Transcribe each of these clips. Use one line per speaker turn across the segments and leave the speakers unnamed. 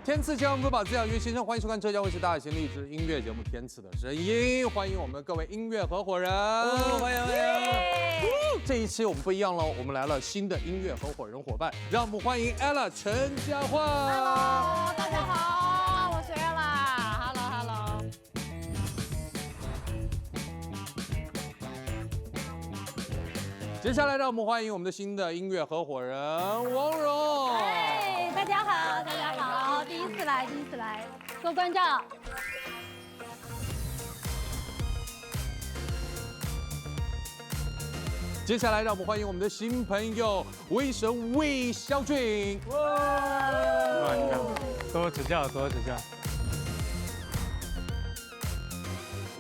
天赐千万不把滋养于先生，欢迎收看浙江卫视大型励志音乐节目《天赐的声音》，欢迎我们各位音乐合伙人，欢迎。这一期我们不一样喽，我们来了新的音乐合伙人伙伴，让我们欢迎 Ella 陈嘉桦。
Hello， 大家好，我是 Ella。Hello。
接下来让我们欢迎我们的新的音乐合伙人王蓉。
大家好，第一次来，各位观众。
接下来让我们欢迎我们的新朋友魏神魏孝俊。
哇，你看，多指教。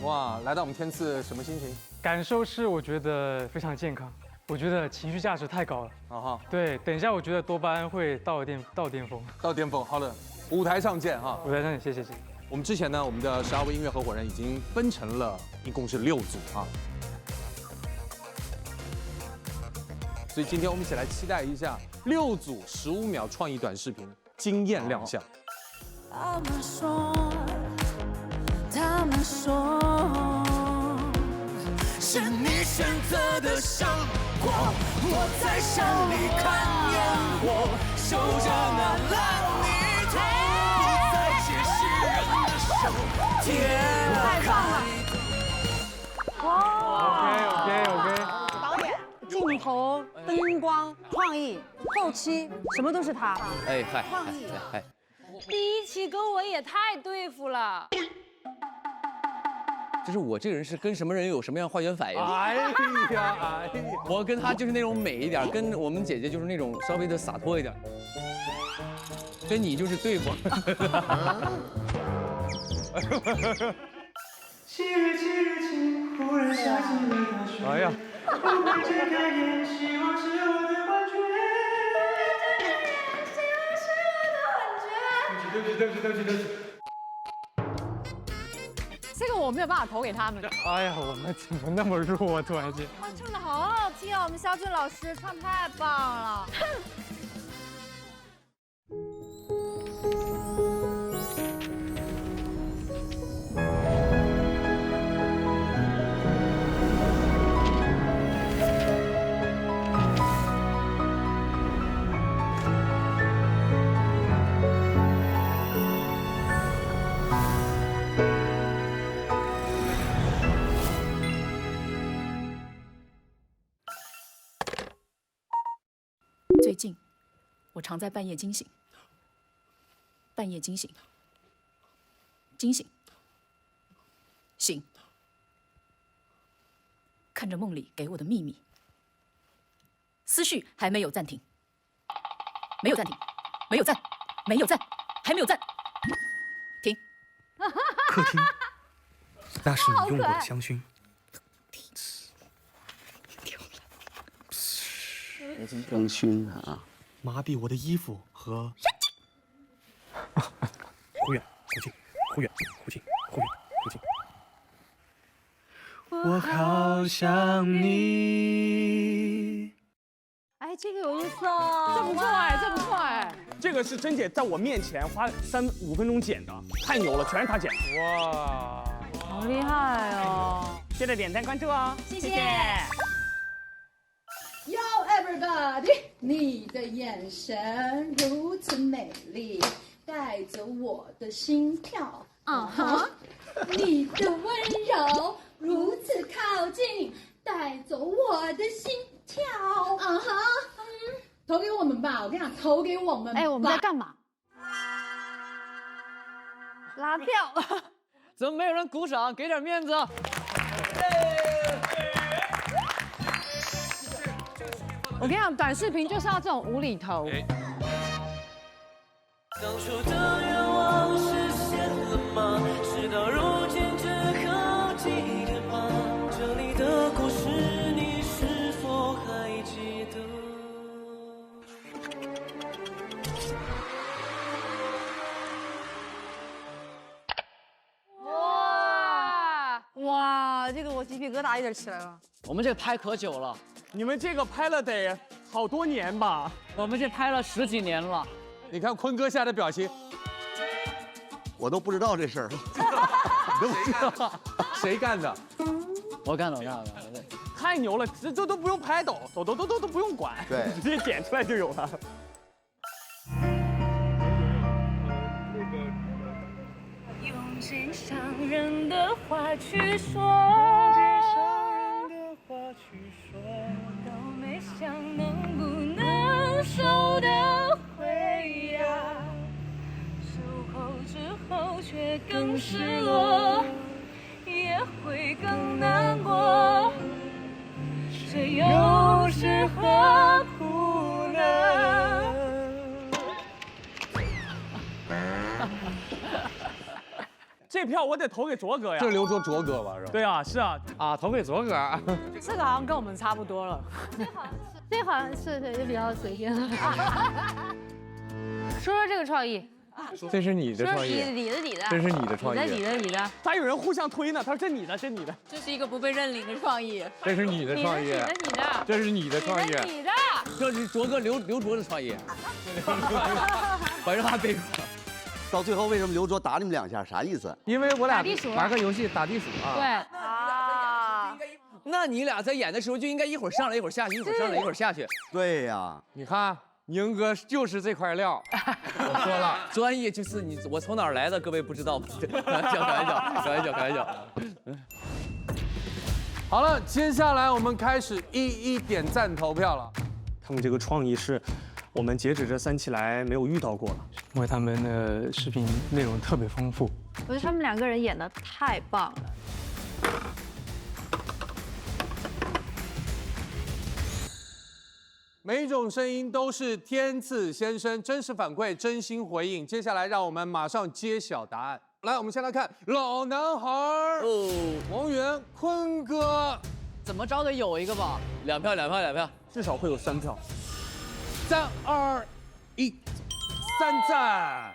哇，来到我们天赐什么心情？
感受是我觉得非常健康，我觉得情绪价值太高了。
啊哈，
对，等一下我觉得多巴胺会到巅峰。
到巅峰，好的，舞台上见哈。
舞台上，谢谢。
我们之前呢，我们的12位音乐合伙人已经分成了，一共是6组啊。所以今天我们一起来期待一下6组15秒创意短视频惊艳亮相。
他们说，是你选择的生活，我在山里看烟火，守着那烂泥土，不再解释人的手，天开。
OK。
导演、镜头、灯光、创意、后期，什么都是他。
哎嗨，
创意。
嗨，
第一期跟我也太对付了。
就是我这个人是跟什么人有什么样化学反应？
哎呀，
我跟他就是那种美一点，跟我们姐姐就是那种稍微的洒脱一点，跟你就是对付。
哎呀，对不起。
这个我没有办法投给他们。
哎呀，我们怎么那么弱啊？突然间。
哇，唱的好好听啊！我们肖俊老师唱太棒了。
最近，我常在半夜惊醒，醒，看着梦里给我的秘密，思绪还没有暂停，没有暂，还没有暂，停。
客厅，那是你用过的香薰。
香薰啊，
麻痹我的衣服和。忽远忽近。我好想你。
哎，这个有意思哦，
这不错哎。
这个是珍姐在我面前花3-5分钟剪的，太牛了，全是她剪。
哇，
好厉害哦！
记得点赞关注哦，
谢谢。
Yo everybody， 你的眼神如此美丽，带走我的心跳。你的温柔如此靠近，带走我的心跳。投给我们吧，我跟你讲，投给我们吧。
哎，我们在干嘛？拉票。
怎么没有人鼓掌？给点面子。
我跟你讲，短视频就是要这种无厘头。
当初的愿望实现了吗？事到如今只好记得吗？这里的故事你是否还记得？
哇，这个我鸡皮疙瘩有点起来了。
我们这拍可久了，
你们这个拍了得好多年吧？
我们这拍了10几年了。
你看坤哥现在的表情，
我都不知道这事儿。
谁干的？
我干了。
太牛了，这都不用拍抖，抖都不用管，
对，
直接剪出来就有了。
用尽伤人的话去说，都没想能不能收得回呀，守候之后却更失落，也会更难过，这又是何苦呢？
这票我得投给卓哥呀。
这是刘卓哥吧？是吧？
对啊，是啊，
投给卓哥。
这个好像跟我们差不多了。
这好像是就比较随便。说说这个创意，
这是你的创意，
你的，
这是你的创意，
你的，
还有人互相推呢。他说这你的，这你的，
这是一个不被认领的创意。
这是你的创意，这是你的创意，
你的，
这是卓哥刘卓的创意，把这话背过。
到最后为什么刘卓打你们2下？啥意思？
因为我俩
打地鼠
玩个游戏打地鼠啊。
对
啊，
那你俩在演的时候就应该一会儿上来一会儿下去，一会儿上来一会儿下去。
对呀，
你看，宁哥就是这块料。我说了，
专业就是你，我从哪儿来的，各位不知道吗？开玩笑。
好了，接下来我们开始一点赞投票了。
他们这个创意是我们截止这3期来没有遇到过了。
因为他们的视频内容特别丰富，
我觉得他们2个人演的太棒了。
每一种声音都是天赐先生，真实反馈，真心回应。接下来让我们马上揭晓答案。来，我们先来看老男孩王源、坤哥，
怎么着得有一个吧？2票，
至少会有3票。
3、2、1，3赞！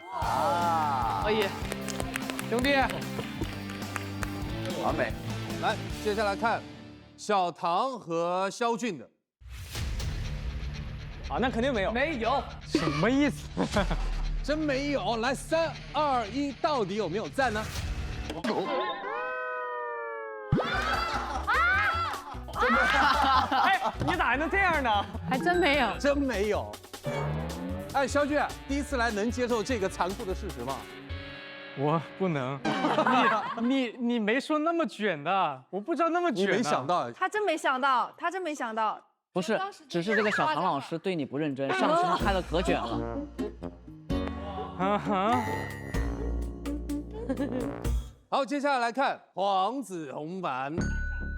可以，
兄弟，
完美。
来，接下来看小唐和肖俊的。
啊，那肯定没有。
没有，
什么意思？
真没有。来，3、2、1，到底有没有赞呢？
哎，你咋还能这样呢？
还真没有，
真没有。哎，肖俊，第一次来能接受这个残酷的事实吗？
我不能。你没说那么卷的，我不知道那么卷。
你没想到，
他真没想到，他真没想到。
不是，只是这个小唐老师对你不认真，上期拍的可卷了。
啊哈。
好，接下来来看黄子弘凡、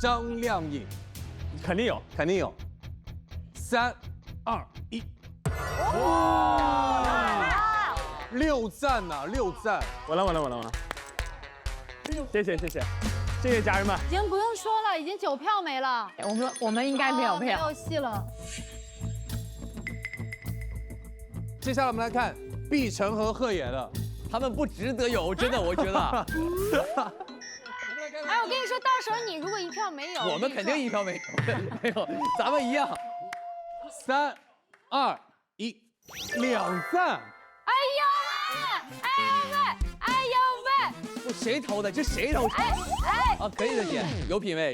张靓颖，
肯定有，
肯定有。3、2、1，哇！6赞呐，6赞！
完了！谢谢家人们。
已经不用说了，已经9票没了。
我们应该没有票，
没有戏了。
接下来我们来看毕晨和贺野的，
他们不值得有，真的，我觉得。
哎，我跟你说，到时候你如果1票没有，
我们肯定1票没有，咱们一样。
3、2、1，2赞！
哎呦喂！
不，谁投的？这谁投？
哎！
啊，可以的姐，有品味。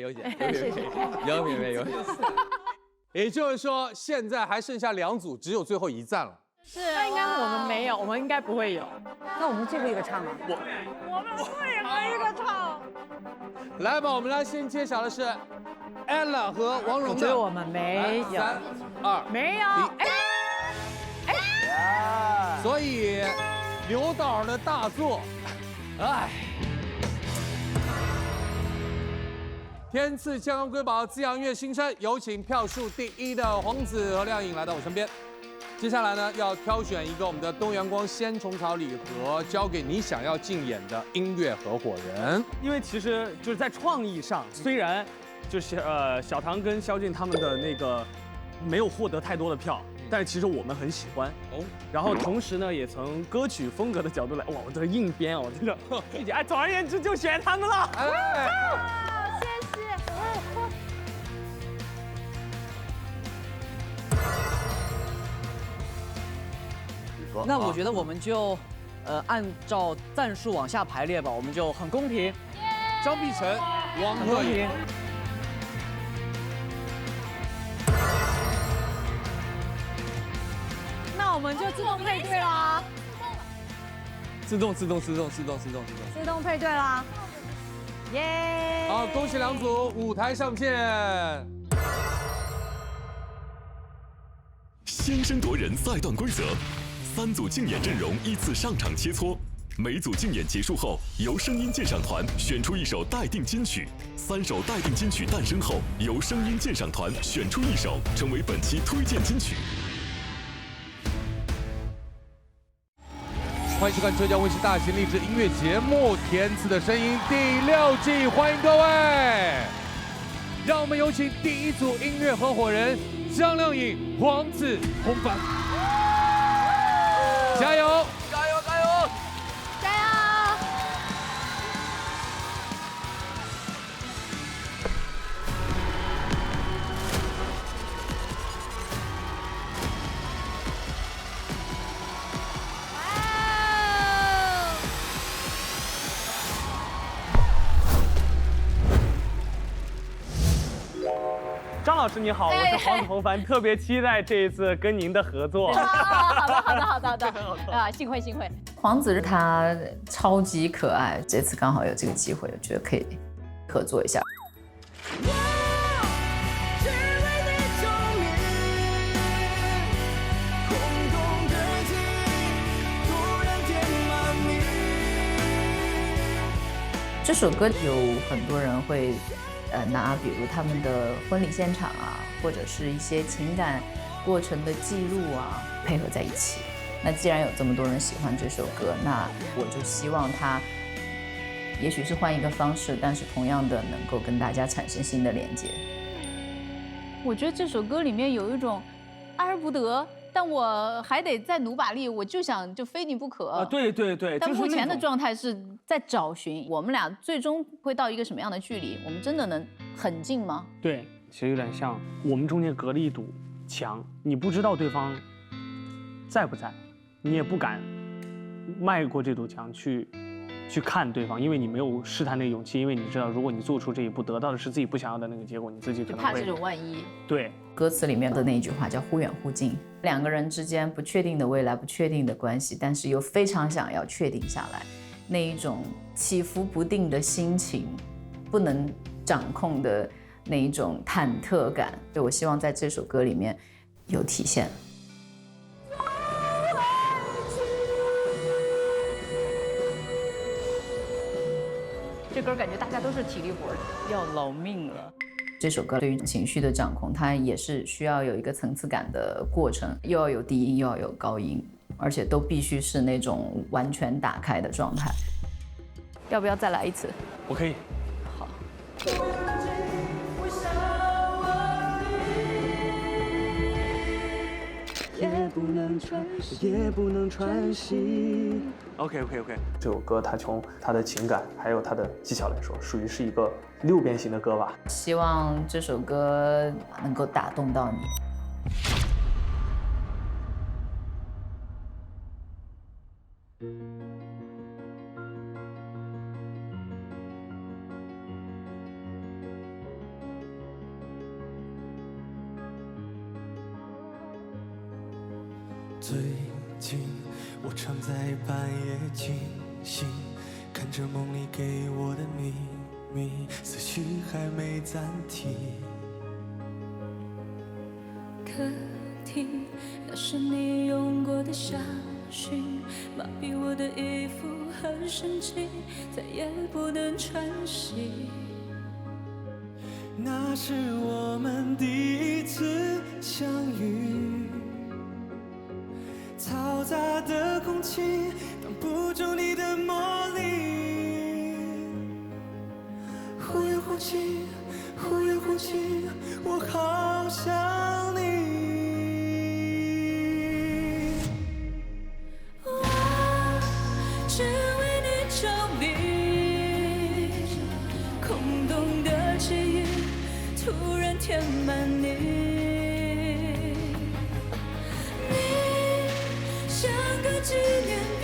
也就是说，现在还剩下2组，只有最后1赞了。
是，
那应该我们没有，我们应该不会有。那我们最后一个唱吗？我们最后一个唱。
来吧，我们来先揭晓的是 Ella 和王蓉的。
我觉得我们没有。
3、2、
没有。
所以刘导的大作，哎，天赐健康瑰宝，滋养音乐新生，有请票数第1的黄子和靓颖来到我身边。接下来呢，要挑选一个我们的东阳光鲜虫草礼盒，交给你想要竞演的音乐合伙人。
因为其实就是在创意上，虽然就是小唐跟肖俊他们的那个没有获得太多的票，但是其实我们很喜欢哦。然后同时呢，也从歌曲风格的角度来，哇，我这硬编哦，真的，哎，总而言之就选他们了。
谢谢。
那我觉得我们就按照战术往下排列吧，我们就很公平。
张碧晨、王鹤颖。
那我们就自动配对啦。
自动
配对啦。耶！
好，恭喜两组，舞台上见。
先声夺人赛段规则：3组竞演阵容依次上场切磋，每组竞演结束后，由声音鉴赏团选出一首待定金曲，3首待定金曲诞生后，由声音鉴赏团选出一首，成为本期推荐金曲。
欢迎收看浙江卫视大型励志音乐节目《天赐的声音》第6季，欢迎各位！让我们有请第一组音乐合伙人江靓颖、黄子弘凡，加油！
加油！加油！
加油！
张老师你好，我是黄子弘凡，特别期待这一次跟您的合作。
好的啊，幸会。
黄子他超级可爱，这次刚好有这个机会，我觉得可以合作一下。这首歌有很多人会拿比如他们的婚礼现场啊，或者是一些情感过程的记录啊，配合在一起。那既然有这么多人喜欢这首歌，那我就希望它也许是换一个方式，但是同样的能够跟大家产生新的连接。
我觉得这首歌里面有一种爱而不得，但我还得再努把力，我就想就非你不可。
对。
但目前的状态是在找寻，我们俩最终会到一个什么样的距离？我们真的能很近吗？
对，其实有点像我们中间隔了一堵墙，你不知道对方在不在，你也不敢迈过这堵墙去看对方，因为你没有试探那个勇气，因为你知道，如果你做出这一步，得到的是自己不想要的那个结果，你自己可能会
就怕这种万一。
对，
歌词里面的那一句话叫忽远忽近，两个人之间不确定的未来，不确定的关系，但是又非常想要确定下来，那一种起伏不定的心情，不能掌控的那一种忐忑感，对，我希望在这首歌里面有体现。
这歌感觉大家都是体力活，
要老命了。这首歌对于情绪的掌控，它也是需要有一个层次感的过程，又要有低音，又要有高音，而且都必须是那种完全打开的状态。
要不要再来一次？
我可以。
好。
也不能喘息。
OK。这首歌它从它的情感还有它的技巧来说，属于是一个6边形的歌吧。
希望这首歌能够打动到你。
最近我常在半夜惊醒，看着梦里给我的秘密，思绪还没暂停。
客厅，那是你用过的香薰，麻痹我的衣服和神经，再也不能喘息。
那是我们第一次相遇，嘈杂的空气挡不住你的魔力，忽远忽近，忽远忽近，我好想你。
我只为你着迷，空洞的记忆突然填满你。像个纪念品，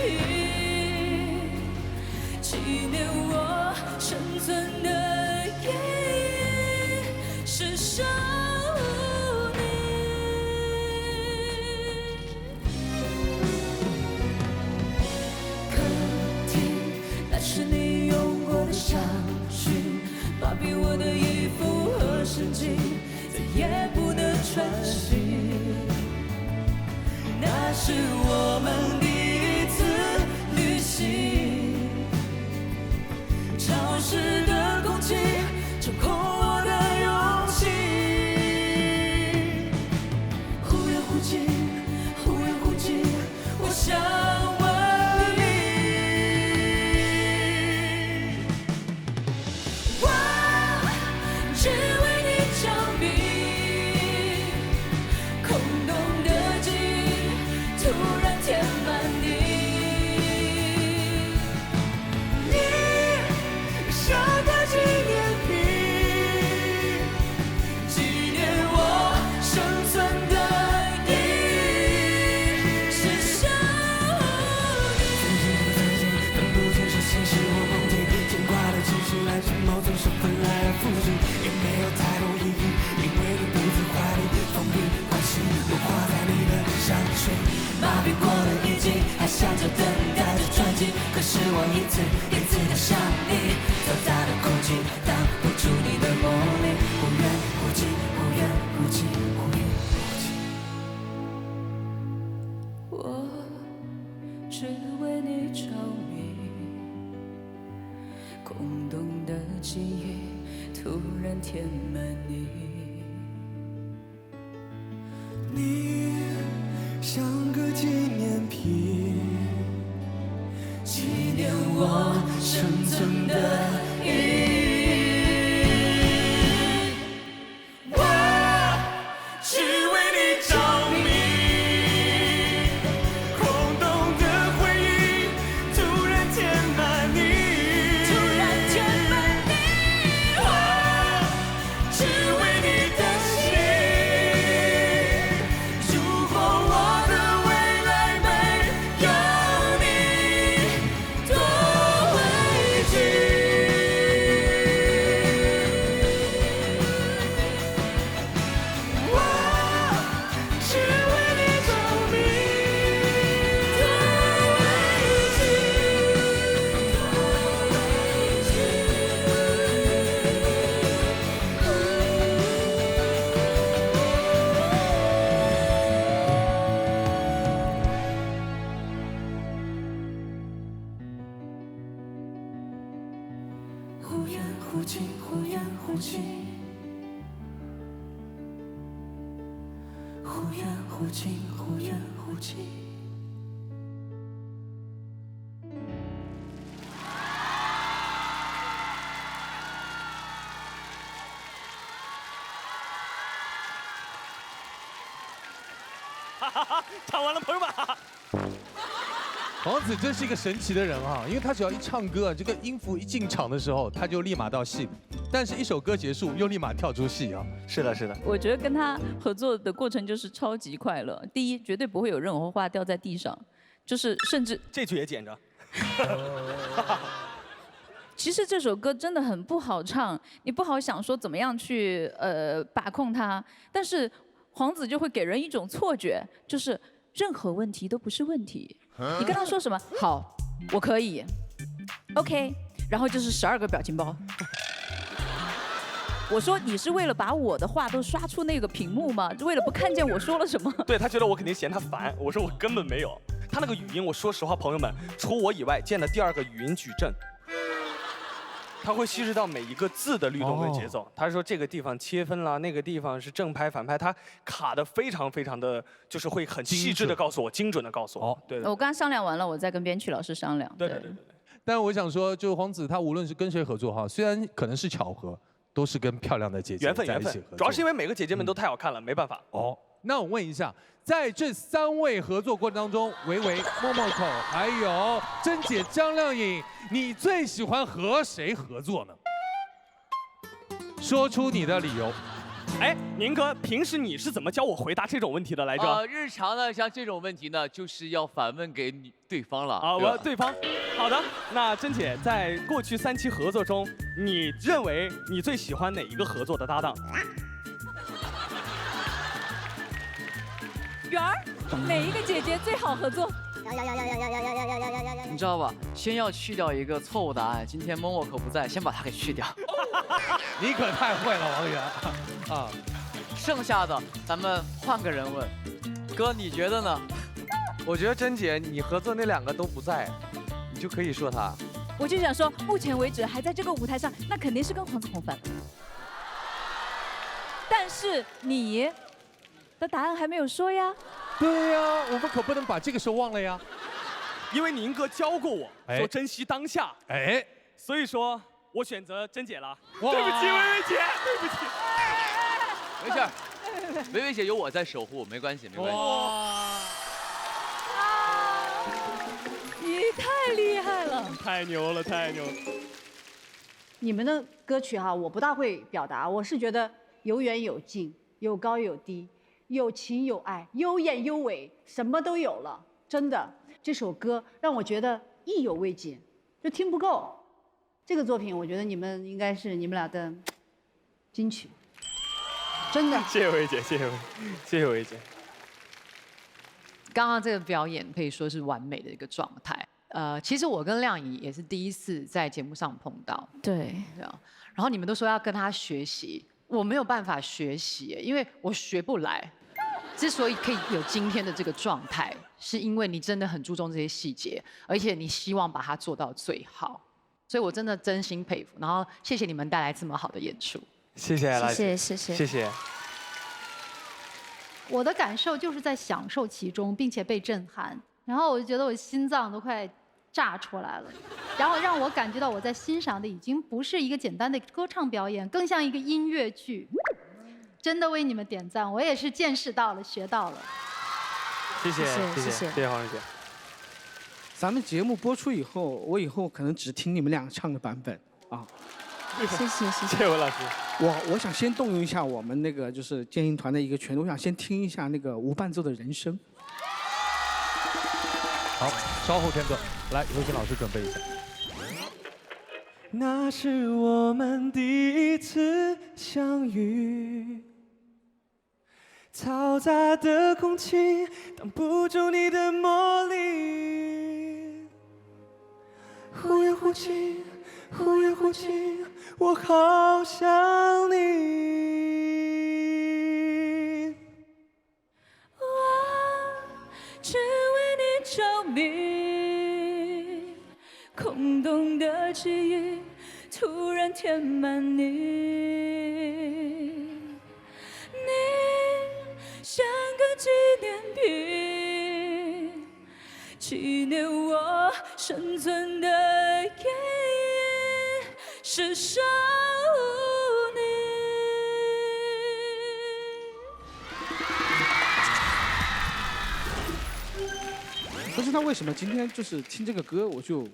紧，再也不能喘息。那是我们第一次旅行，潮湿的空气掌控我的勇气，忽远忽近，忽远忽近，我想问你，我只为你着迷，空洞的记忆突然填满你，你像个纪念品，纪念我生存的意义，是想你。分不清是现实或梦境，牵挂的情绪来自某种身份来而复习，也没有太多意义，因为你不在怀里，封闭关系，我挂在你的香水。麻痹过的眼睛还想着等待着转机，可是我一次一次的想你，嘈杂的空气挡不住你的魔力，忽远忽近，忽远忽近，忽远忽近。我只为你着迷，空洞的记忆突然填满你，你像个纪念品，纪念我生存的意义。我只为你着迷，空洞的回忆突然填满你，突然填满你。我只为你的心，如果我的未来没有你，多委屈。我只为你着迷，多委屈，多委屈。忽远忽近，忽远忽近，忽远忽近，忽远忽近。
唱完了，朋友们。
黄子真是一个神奇的人啊，因为他只要一唱歌，这个音符一进场的时候，他就立马到戏里，但是一首歌结束又立马跳出戏啊。
是的，是的。
我觉得跟他合作的过程就是超级快乐。第一，绝对不会有任何话掉在地上，就是甚至
这句也捡着。
其实这首歌真的很不好唱，你不好想说怎么样去把控它，但是黄子就会给人一种错觉，就是任何问题都不是问题。你跟他说什么好，我可以 ，OK， 然后就是12个表情包。我说你是为了把我的话都刷出那个屏幕吗？为了不看见我说了什么？
对他觉得我肯定嫌他烦，我说我根本没有。他那个语音，我说实话，朋友们，除我以外见的第2个语音矩阵。他会细致到每一个字的律动跟节奏。他说这个地方切分了，那个地方是正拍反拍，他卡的非常非常的，就是会很细致的告诉我，精准的告诉我。对。
我刚刚商量完了，我再跟编曲老师商量。
对。
但我想说，就黄子他无论是跟谁合作哈，虽然可能是巧合，都是跟漂亮的姐姐在一起合作。
主要是因为每个姐姐们都太好看了，没办法。
哦，那我问一下，在这3位合作过程当中，维维、默默口还有珍姐张靓颖，你最喜欢和谁合作呢？说出你的理由。
哎，宁哥，平时你是怎么教我回答这种问题的来着？
日常呢，像这种问题呢，就是要反问给对方了。
啊，对方。好的，那珍姐在过去3期合作中，你认为你最喜欢哪一个合作的搭档？
圆儿，哪一个姐姐最好合作？
你知道吧？先要去掉一个错误答案。今天默默可不在，先把它给去掉。
你可太会了，王源。
啊。剩下的咱们换个人问，哥你觉得呢？
我觉得甄姐你合作那2个都不在，你就可以说他。
我就想说，目前为止还在这个舞台上，那肯定是跟黄子弘反了。但是你的答案还没有说呀。
对呀，我们可不能把这个时候忘了呀。
因为宁哥教过我说珍惜当下，
哎，
所以说我选择甄姐了。
对
不起，薇薇姐，对不起。
没事，薇薇姐有我在守护，没关系，没关系。
你太厉害了，
太牛了，太牛了。
你们的歌曲哈，我不大会表达，我是觉得有远有近，有高有低，有情有爱，有眼有尾，什么都有了。真的，这首歌让我觉得意犹未尽，就听不够。这个作品，我觉得你们应该是你们俩的金曲，真的。
谢谢薇姐，谢谢薇姐。
刚刚这个表演可以说是完美的一个状态。其实我跟亮颖也是第一次在节目上碰到。
对。
然后你们都说要跟他学习，我没有办法学习，因为我学不来。之所以可以有今天的这个状态，是因为你真的很注重这些细节，而且你希望把它做到最好。所以我真的真心佩服。然后谢谢你们带来这么好的演出。
谢谢啦，
谢谢。
谢谢。
我的感受就是在享受其中，并且被震撼，然后我就觉得我心脏都快炸出来了，然后让我感觉到我在欣赏的已经不是一个简单的歌唱表演，更像一个音乐剧。真的为你们点赞，我也是见识到了，学到了。
谢谢黄姐。
咱们节目播出以后，我以后可能只听你们俩唱的版本啊。
谢
谢文老师。
我想先动用一下我们那个就是建营团的一个权利，我想先听一下那个无伴奏的人声。
好，稍后片段，来，有请老师准备一下。
那是我们第一次相遇，嘈杂的空气挡不住你的魔力，忽远忽近，忽远忽近，我好想你。
我只为你着迷，空洞的记忆突然填满你，你像个纪念品，纪念我生存的原因是守护你。
不知道为什么今天就是听这个歌我就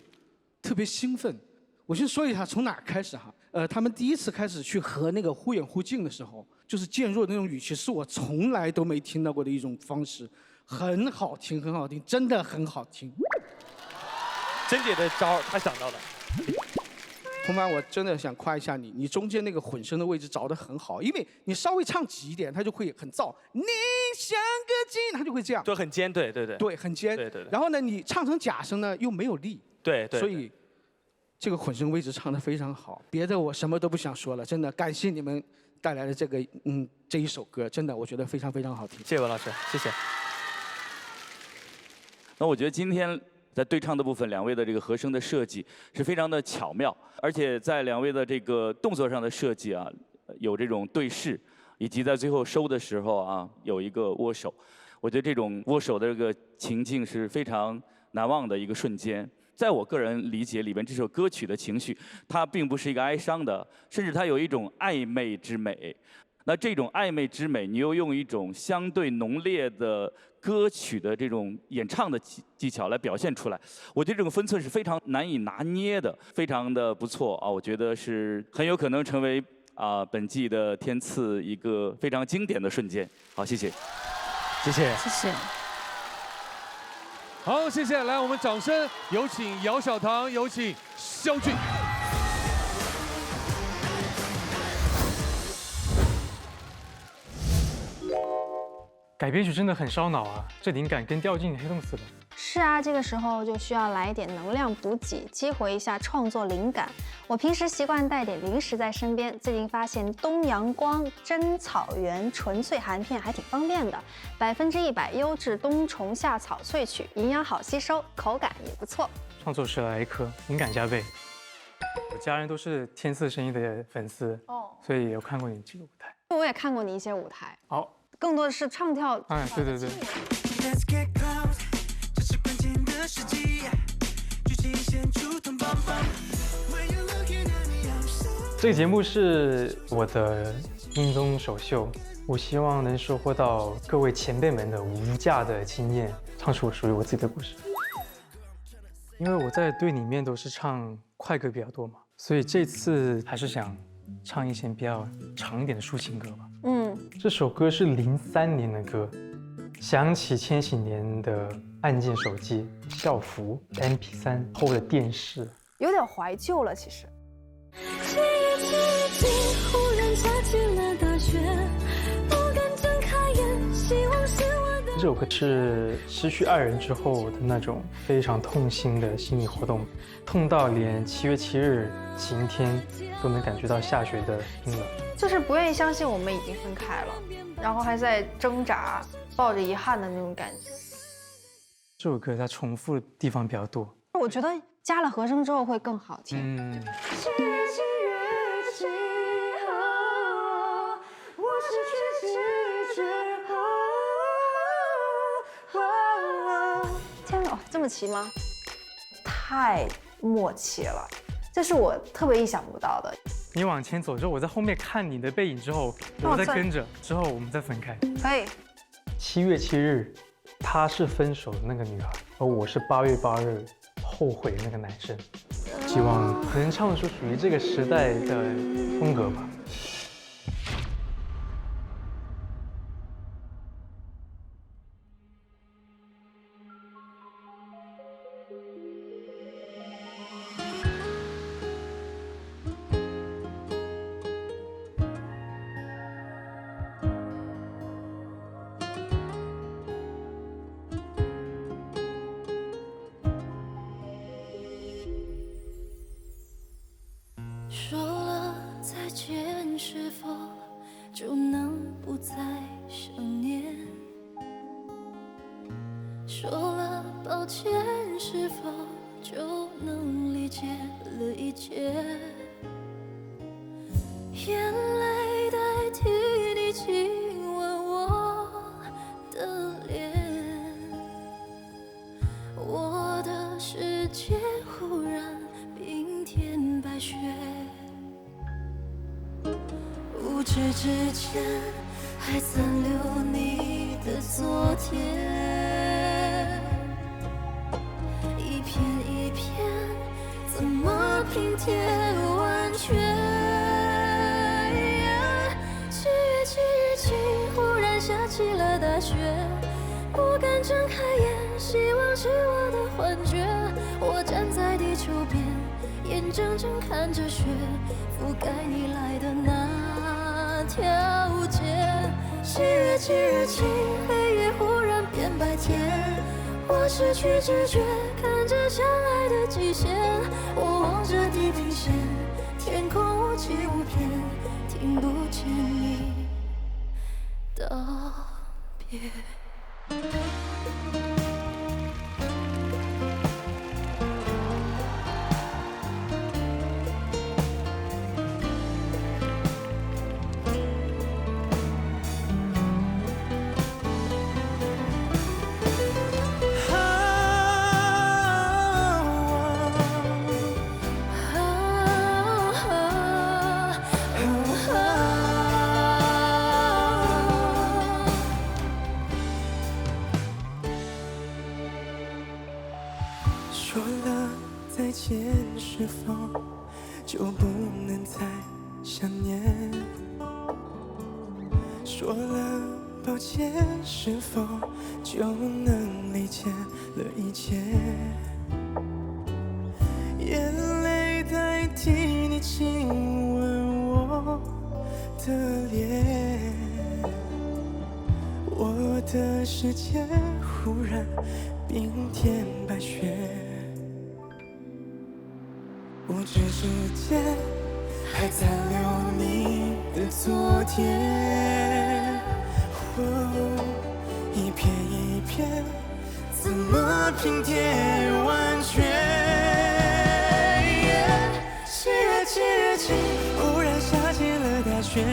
特别兴奋。我先说一下从哪儿开始哈，他们第一次开始去和那个忽远忽近的时候，就是渐弱的那种语气，是我从来都没听到过的一种方式，很好听，很好听，真的很好听。
甄姐的招她想到的。
红凡，我真的想夸一下你，你中间那个混声的位置找得很好，因为你稍微唱急一点，它就会很燥。你像个金，它就会这样。
对，很尖，对，
对，很尖。
对。
然后呢，你唱成假声呢又没有力。
对。
所以这个混声位置唱得非常好，别的我什么都不想说了，真的感谢你们带来的这一首歌，真的我觉得非常非常好听。
谢谢文老师，谢谢。
那我觉得今天在对唱的部分，2位的这个和声的设计是非常的巧妙，而且在2位的这个动作上的设计啊，有这种对视，以及在最后收的时候啊，有一个握手。我觉得这种握手的这个情境是非常难忘的一个瞬间。在我个人理解里边，这首歌曲的情绪，它并不是一个哀伤的，甚至它有一种暧昧之美。那这种暧昧之美，你又用一种相对浓烈的歌曲的这种演唱的技巧来表现出来，我觉得这种分寸是非常难以拿捏的，非常的不错啊！我觉得是很有可能成为本季的天赐一个非常经典的瞬间。好，谢谢，
谢谢，
谢谢。
好，谢谢，来，我们掌声有请姚小棠，有请肖俊。
改编曲真的很烧脑啊，这灵感跟掉进黑洞似的。
是啊，这个时候就需要来一点能量补给，激活一下创作灵感。我平时习惯带点零食在身边，最近发现东阳光真草原纯粹含片还挺方便的，100%优质冬虫夏草萃取，营养好吸收，口感也不错。
创作10来一颗，灵感加倍。我家人都是天赐声音的粉丝，所以有看过你这个舞台。
我也看过你一些舞台，
好，
更多的是唱跳。
哎，对对对。这个节目是我的音综首秀，我希望能收获到各位前辈们的无价的经验，唱出属于我自己的故事。因为我在队里面都是唱快歌比较多嘛，所以这次还是想唱一些比较长一点的抒情歌吧。这首歌是03年的歌，想起千禧年的按键手机、校服、MP3 后的电视，
有点怀旧了，其实。
忽然下起了大雪，不敢睁开眼，希望是我的。
这首歌是失去爱人之后的那种非常痛心的心理活动，痛到连7月7日晴天都能感觉到下雪的冰冷。
就是不愿意相信我们已经分开了，然后还在挣扎，抱着遗憾的那种感觉。
这首歌它重复的地方比较多，
我觉得加了和声之后会更好听。天哪，这么齐吗？太默契了，这是我特别意想不到的。
你往前走之后，我在后面看你的背影之后，我再跟着，之后我们再分开。
可以。
7月7日，她是分手的那个女孩，而我是8月8日后悔的那个男生。希望能唱出属于这个时代的风格吧。
说了再见，是否就能不再想念？说了抱歉，是否就能理解了一切？眼泪代替你亲吻我的脸，我的世界忽然冰天白雪。不知之间还残留你的昨天，一片一片怎么拼贴完全？7月7日晴，忽然下起了大雪，不敢睁开眼，希望是我的幻觉。我站在地球边，眼睁睁看着雪覆盖你来的那条街。7月7日晴，黑夜忽然变白天，我失去知觉，看着相爱的极限。我望着地平线，天空无际无边，听不见你道别。说了再见，是否就不能再想念？说了抱歉，是否就能理解了一切？眼泪代替你亲吻我的脸，我的世界忽然冰天白雪，无知之间还残留你的昨天。一片一片，怎么拼贴完全？七月七日晴，忽然下起了大雪，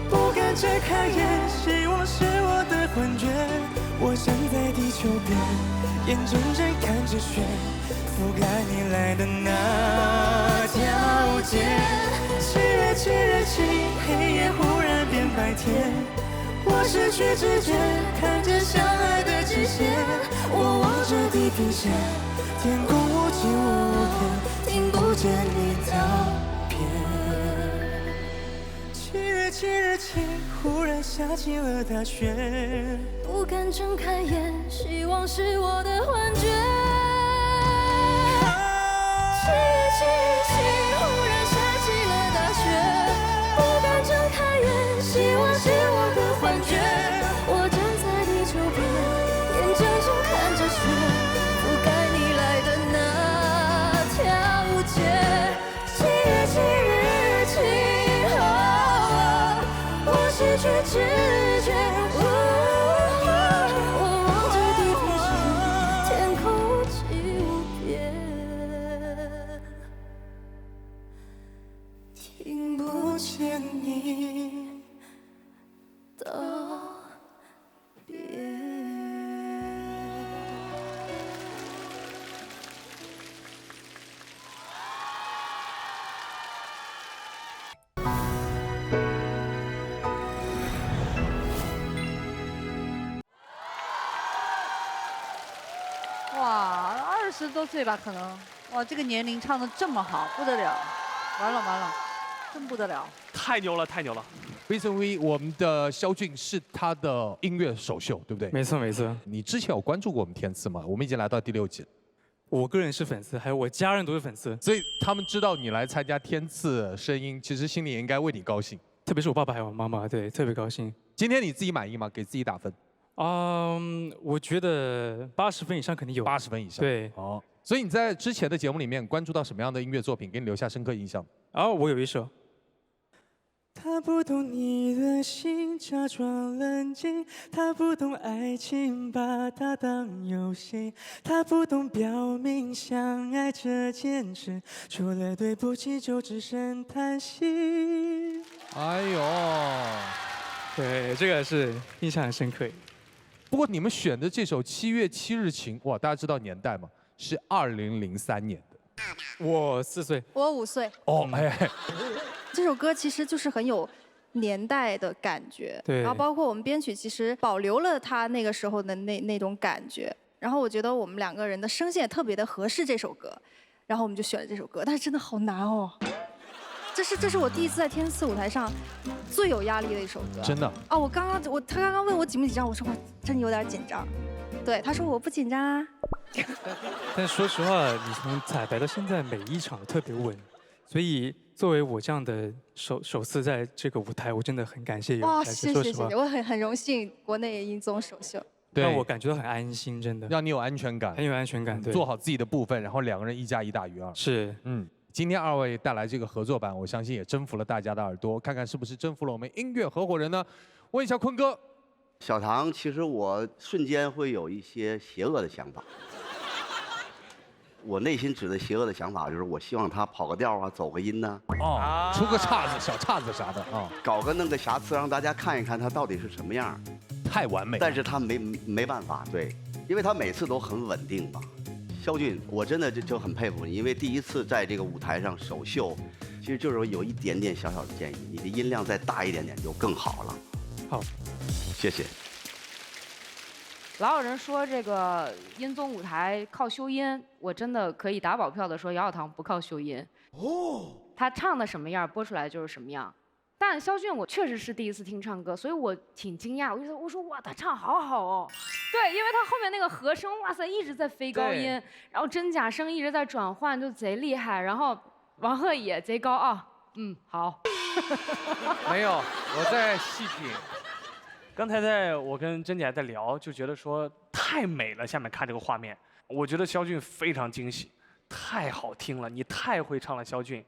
不敢睁开眼，希望是我的幻觉。我站在地球边，眼睁睁看着雪覆盖你来的那条街。七月七日晴，黑夜忽然变白天。我失去知觉，看着相爱的极限。我望着地平线，天空无际无边，听不见你道别。七月七日晴，忽然下起了大雪，
不敢睁开眼，希望是我的幻觉。七月七日晴，忽然下起了大雪，不敢睁开眼，希望是我的幻觉。我站在地球边，眼睁睁看着雪覆盖你来的那条街。七月七日晴，我失去知觉。我望着地平线，天空无际无边，听不见你道别。
哇，20多岁吧，可能。哇，这个年龄唱得这么好，不得了！完了完了，真不得了！
太牛了，太牛了！
Reason V， 我们的肖俊是他的音乐首秀，对不对？
没错没错。
你之前有关注过我们天赐吗？我们已经来到第6季了。
我个人是粉丝，还有我家人都是粉丝，
所以他们知道你来参加天赐声音，其实心里也应该为你高兴。
特别是我爸爸还有我妈妈，对，特别高兴。
今天你自己满意吗？给自己打分？
我觉得80分以上肯定有。
80分以上。
对。
哦。所以你在之前的节目里面关注到什么样的音乐作品，给你留下深刻印象？
我有一首。
他不懂你的心，假装冷静；他不懂爱情，把它当游戏；他不懂表明相爱这件事，除了对不起就只剩叹息。
哎呦，
对，这个是印象很深刻。
不过你们选的这首《7月7日晴》，哇，大家知道年代吗？是2003年的。
我4岁。
我5岁。
哦，哎。
这首歌其实就是很有年代的感觉，
对。
然后包括我们编曲其实保留了他那个时候的那种感觉，然后我觉得我们2个人的声线也特别的合适这首歌，然后我们就选了这首歌，但是真的好难哦。这是我第一次在天赐舞台上最有压力的一首歌。
真的？
哦，他刚刚问我紧不紧张，我说我真有点紧张。对，他说我不紧张啊。
但说实话，你从彩排到现在每一场都特别稳，所以。 作为我这样的首次在这个舞台，我真的很感谢有
哇，谢谢，我很荣幸国内音综首秀，
让我感觉到很安心，真的，
让你有安全感，
很有安全感，对，
做好自己的部分，然后2个人1加1大于2。
是，
今天2位带来这个合作版，我相信也征服了大家的耳朵，看看是不是征服了我们音乐合伙人呢？问一下坤哥，
小唐，其实我瞬间会有一些邪恶的想法。 我内心指的邪恶的想法就是，我希望他跑个调啊，走个音呢，
出个岔子、小岔子啥的啊，
搞个弄个瑕疵，让大家看一看他到底是什么样。
太完美，
但是他没办法，对，因为他每次都很稳定嘛。肖俊，我真的就很佩服你，因为第一次在这个舞台上首秀，其实就是有一点点小小的建议，你的音量再大一点点就更好了。
好，
谢谢。
老有人说这个音综舞台靠修音，我真的可以打保票的说，姚小棠不靠修音。哦，他唱的什么样，播出来就是什么样。但肖俊我确实是第一次听唱歌，所以我挺惊讶。我说哇，他唱好好哦。对，因为他后面那个和声，哇塞，一直在飞高音，然后真假声一直在转换，就贼厉害。然后王鹤也贼高啊，好。
没有，我在细品。
刚才我跟甄姐还在聊，就觉得说太美了。下面看这个画面，我觉得肖俊非常惊喜，太好听了，你太会唱了，肖俊，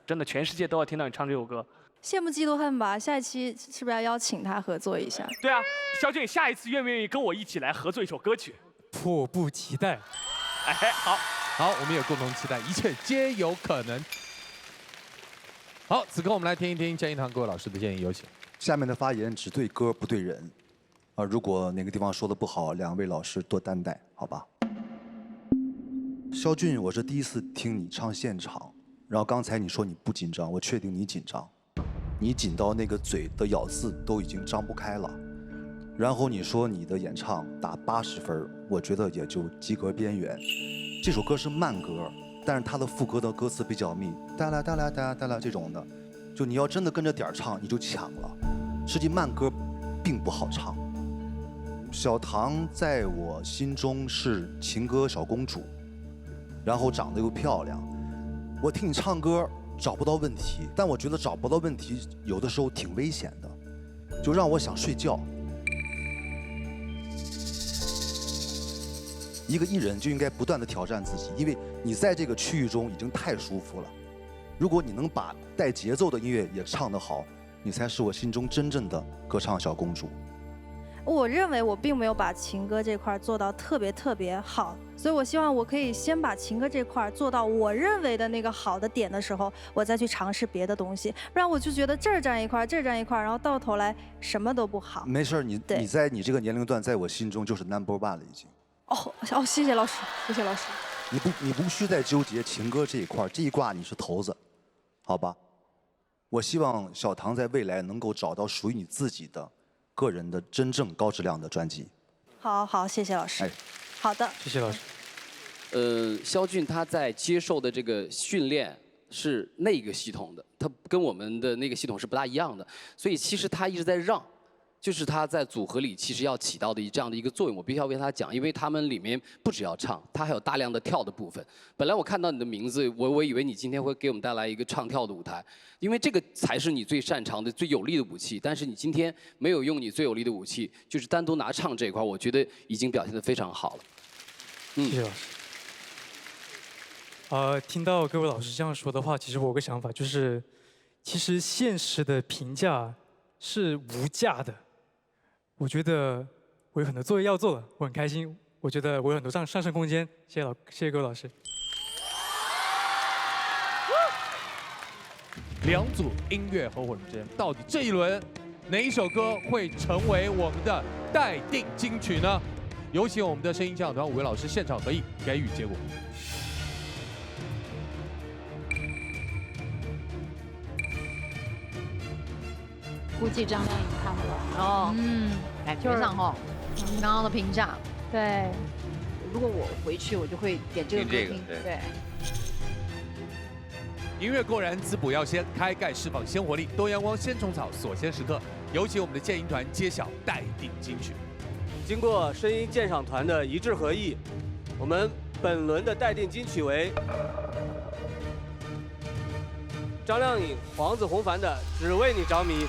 真的，全世界都要听到你唱这首歌。
羡慕嫉妒恨吧，下一期是不是要邀请他合作一下？
对啊，肖俊，下一次愿不愿意跟我一起来合作一首歌曲？
迫不及待。
哎，
好，我们也共同期待，一切皆有可能。好，此刻我们来听一听建议堂各位老师的建议，有请。
下面的发言只对歌不对人，如果哪个地方说的不好，两位老师多担待，好吧？肖俊，我是第一次听你唱现场，然后刚才你说你不紧张，我确定你紧张，你紧到那个嘴的咬字都已经张不开了。然后你说你的演唱打80分，我觉得也就及格边缘。这首歌是慢歌，但是它的副歌的歌词比较密，哒啦哒啦哒哒啦这种的，就你要真的跟着点儿唱，你就抢了。实际慢歌并不好唱。小唐在我心中是情歌小公主，然后长得又漂亮。我听你唱歌找不到问题，但我觉得找不到问题有的时候挺危险的，就让我想睡觉。一个艺人就应该不断地挑战自己，因为你在这个区域中已经太舒服了。如果你能把带节奏的音乐也唱得好，你才是我心中真正的歌唱小公主。
我认为我并没有把情歌这块做到特别好，所以我希望我可以先把情歌这块做到我认为的那个好的点的时候，我再去尝试别的东西，不然我就觉得这儿占一块，这儿占一块，然后到头来什么都不好。
没事，你在你这个年龄段，在我心中就是 No.1了已经。
哦，谢谢老师，谢谢老师。
你不需再纠结情歌这一块，这一挂你是头子，好吧？我希望小唐在未来能够找到属于你自己的个人的真正高质量的专辑。
好，谢谢老师。好的，
谢谢老师。
肖俊他在接受的这个训练是那个系统的，他跟我们的那个系统是不大一样的，所以其实他一直在让。就是他在组合里其实要起到的这样的一个作用，我必须要为他讲，因为他们里面不只要唱，他还有大量的跳的部分。本来我看到你的名字，我以为你今天会给我们带来一个唱跳的舞台，因为这个才是你最擅长的、最有力的武器。但是你今天没有用你最有力的武器，就是单独拿唱这一块，我觉得已经表现得非常好了。
谢谢老师。听到各位老师这样说的话，其实我有个想法，就是其实现实的评价是无价的。我觉得我有很多作业要做了，我很开心。我觉得我有很多上升空间。谢谢各位老师。
两组音乐合伙人之间，到底这一轮哪一首歌会成为我们的待定金曲呢？有请我们的声音鉴赏团5位老师现场合议，给予结果。
估计张靓颖看不了。
哦，感觉上哈，刚刚的评价，
对，如果我回去，我就会点这个歌听。对。
音乐过然，滋补要先，开盖释放鲜活力，多阳光鲜虫草所鲜时刻。有请我们的建音团揭晓待定金曲。
经过声音鉴赏团的一致合议，我们本轮的待定金曲为张靓颖、黄子弘凡的《只为你着迷》。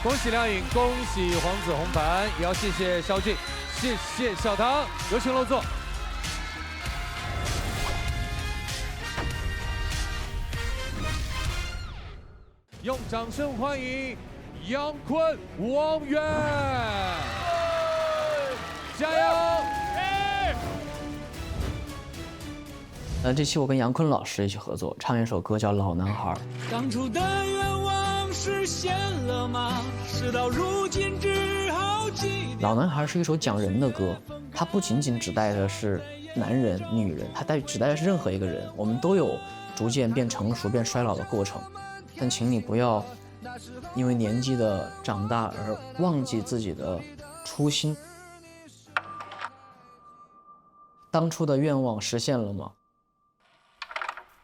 恭喜靓颖，恭喜黄子弘凡，也要谢谢肖俊，谢谢小唐，有请落座。用掌声欢迎杨坤、王源，加油！
这期我跟杨坤老师一起合作，唱一首歌叫《老男孩》。
当初的愿望实现了吗？事到如今只好记。
老男孩是一首讲人的歌，它不仅仅指代的是男人、女人，它指代的是任何一个人。我们都有逐渐变成熟、变衰老的过程，但请你不要因为年纪的长大而忘记自己的初心。当初的愿望实现了吗？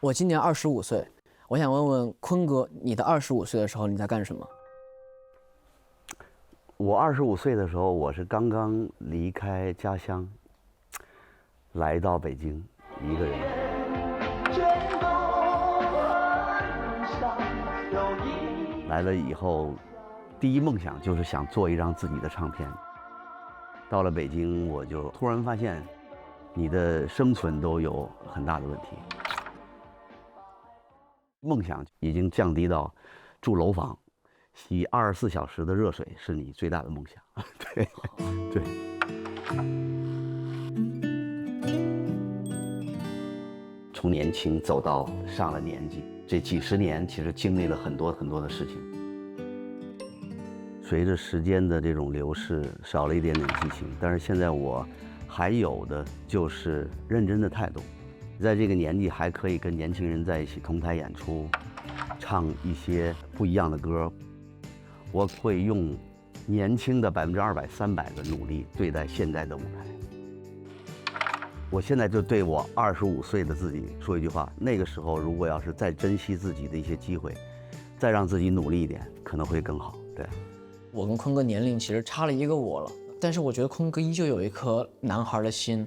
我今年25岁，我想问问坤哥，你的25岁的时候你在干什么？
我25岁的时候，我是刚刚离开家乡，来到北京，一个人。来了以后，第一梦想就是想做一张自己的唱片。到了北京，我就突然发现，你的生存都有很大的问题。梦想已经降低到住楼房，洗24小时的热水是你最大的梦想。对，对。从年轻走到上了年纪，这几十年其实经历了很多很多的事情。随着时间的这种流逝，少了一点点激情，但是现在我还有的就是认真的态度。在这个年纪还可以跟年轻人在一起同台演出，唱一些不一样的歌，我会用年轻的200%、300的努力对待现在的舞台。我现在就对我25岁的自己说一句话：那个时候如果要是再珍惜自己的一些机会，再让自己努力一点，可能会更好。对。
我跟坤哥年龄其实差了一个我了，但是我觉得坤哥依旧有一颗男孩的心。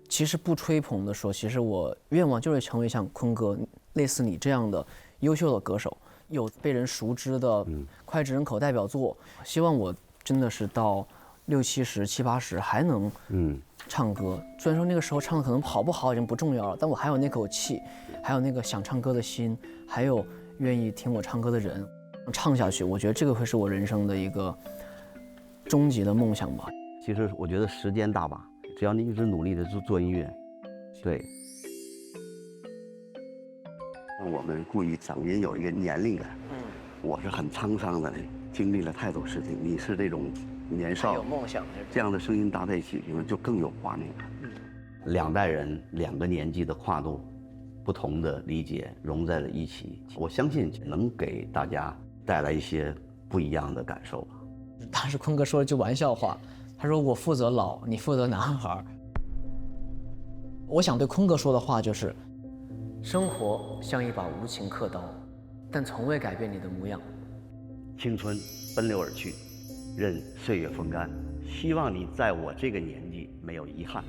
其实不吹捧的说，其实我愿望就是成为像坤哥类似你这样的优秀的歌手，有被人熟知的脍炙人口代表作。希望我真的是到60、70、70、80还能唱歌。虽然说那个时候唱的可能好不好已经不重要了，但我还有那口气，还有那个想唱歌的心，还有愿意听我唱歌的人。唱下去，我觉得这个会是我人生的一个终极的梦想吧。
其实我觉得时间大把，只要你一直努力的做音乐，对。我们故意嗓音有一个年龄感，我是很沧桑的，经历了太多事情。你是这种年少
有梦想，
这样的声音搭在一起，你们就更有画面感。两代人2个年纪的跨度，不同的理解融在了一起，我相信能给大家带来一些不一样的感受吧。
当时坤哥说了句玩笑话，他说我负责老，你负责男孩。我想对坤哥说的话就是，生活像一把无情刻刀，但从未改变你的模样。
青春奔流而去，任岁月风干，希望你在我这个年纪没有遗憾。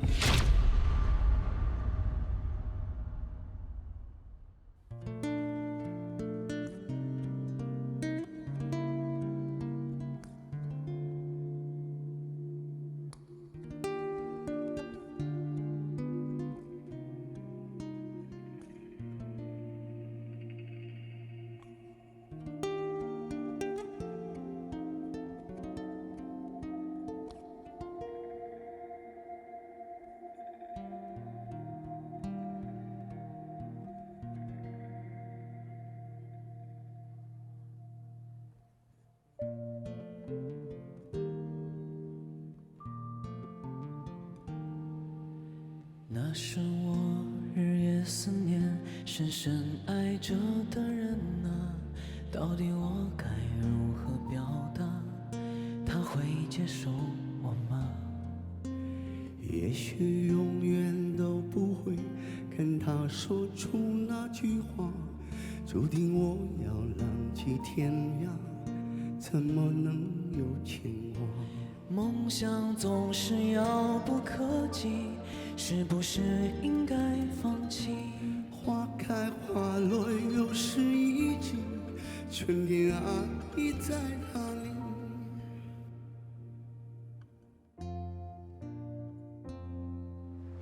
那是我日夜思念、深深爱着的人啊，到底我该如何表达？他会接受我吗？也许永远都不会跟他说出那句话，注定我要浪迹天涯，怎么能有牵挂？梦想总是遥不可及，是不是应该放弃？花开花落又是一季，春天啊，你在哪里？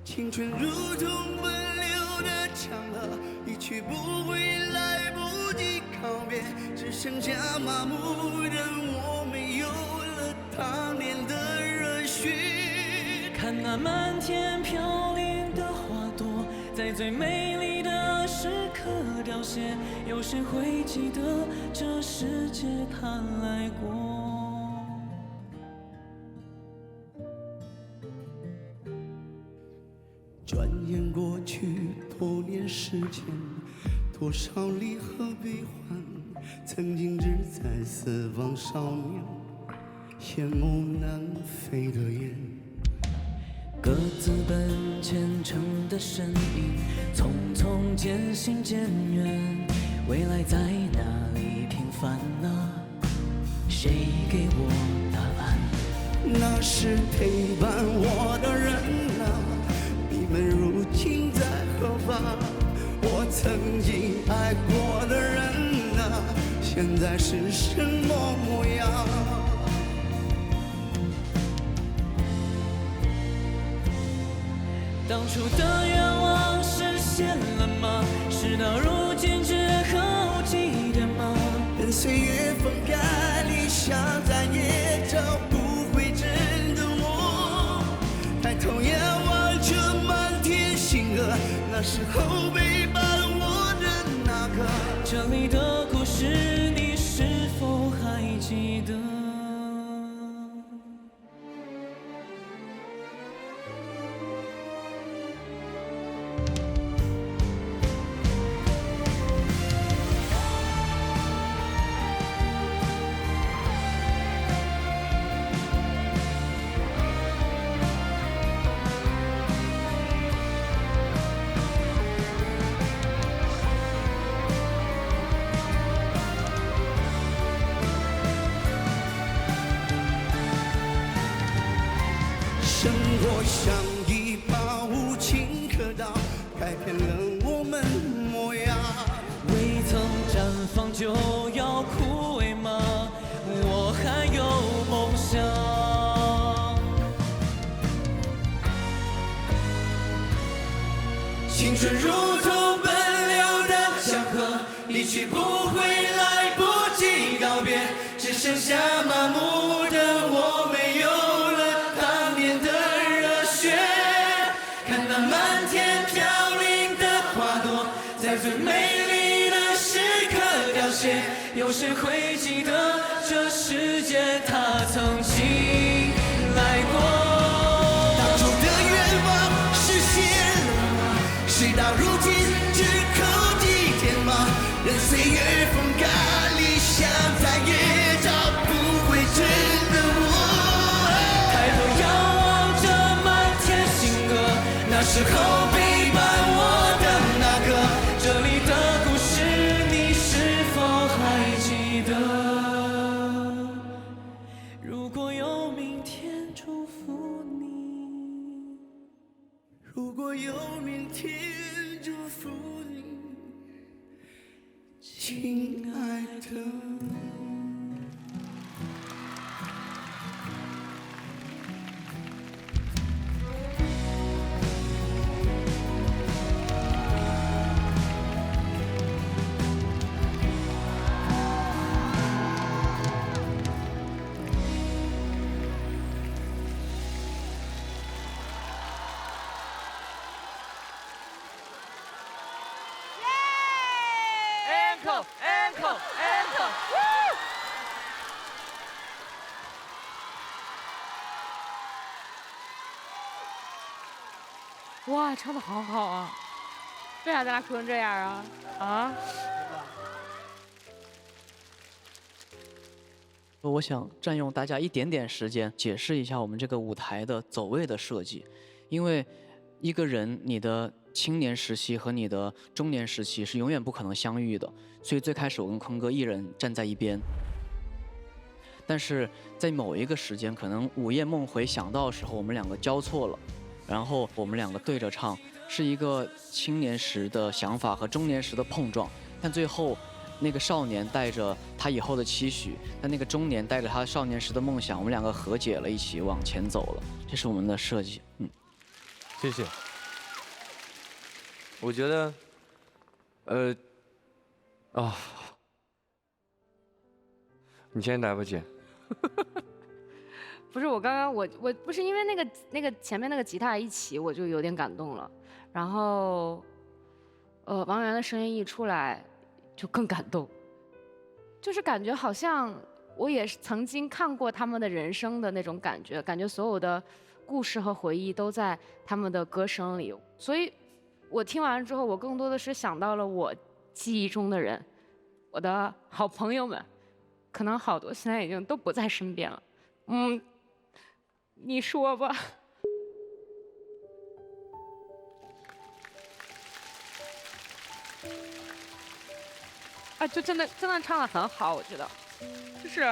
青春如同奔流的长河，一去不回，来不及告别，只剩下麻木的我，没有了当年的热血。看那满天飘零的花朵，在最美丽的时刻凋谢，有谁会记得这世界它来过？转眼过去多年时间，多少离合悲欢，曾经只在四方少年，羡慕南飞的雁。各自奔前程的身影，匆匆渐行渐远，未来在哪里平凡啊？谁给我答案？那是陪伴我的人啊，你们如今在何方？我曾经爱过的人啊，现在是什么模样？当初的愿望实现了吗？事到如今之后记得吗？任岁月风干，理想再也找不回真的我。抬头仰望着满天星河，那时候陪伴我的那个，这里的故事你是否还记得？生活像一把无情刻刀，改变了我们模样。未曾绽放就要枯萎吗？我还有梦想。青春如同奔流的江河，离去不会来不及告别，只剩下麻木的我，没有了当年的热血。看那满天飘零的花朵，在最美丽的时刻凋谢，有谁会记得这世界它曾经来过？当初的愿望实现了吗？事到如今只扣几天吗？任岁月风干，理想再也找不回真的我。抬头仰望着满天星河，那时候陪伴我的那个，这里的故事你是否还记得？如果有明天，祝福你。如果有明天，祝福你，亲爱的。
哇，唱的好好啊！为啥咱俩哭成这样啊？啊？
我想占用大家一点点时间，解释一下我们这个舞台的走位的设计。因为一个人，你的青年时期和你的中年时期是永远不可能相遇的，所以最开始我跟坤哥一人站在一边。但是在某一个时间，可能午夜梦回想到的时候，我们两个交错了，然后我们两个对着唱，是一个青年时的想法和中年时的碰撞，但最后那个少年带着他以后的期许，但那个中年带着他少年时的梦想，我们两个和解了，一起往前走了，这是我们的设计。
谢谢。我觉得，你先来吧，姐。
不是我刚刚我不是因为那个前面那个吉他一起我就有点感动了，然后王源的声音一出来就更感动，就是感觉好像我也是曾经看过他们的人生的那种感觉，感觉所有的故事和回忆都在他们的歌声里，所以我听完之后，我更多的是想到了我记忆中的人，我的好朋友们，可能好多现在已经都不在身边了。你说吧。啊，就真的唱得很好，我觉得，就是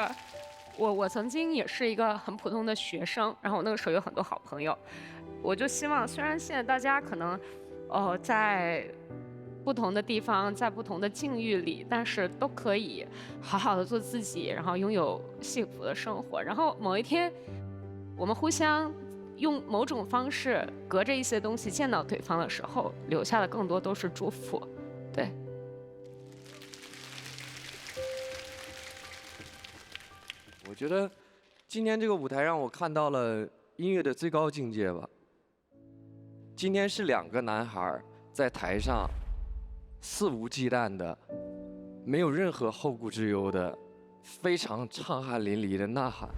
我曾经也是一个很普通的学生，然后我那个时候有很多好朋友，我就希望，虽然现在大家可能在不同的地方，在不同的境遇里，但是都可以好好的做自己，然后拥有幸福的生活。然后某一天，我们互相用某种方式隔着一些东西见到对方的时候，留下的更多都是祝福。对。
我觉得今天这个舞台让我看到了音乐的最高境界吧。今天是2个男孩在台上肆无忌惮的，没有任何后顾之忧的，非常畅汗淋漓的呐喊。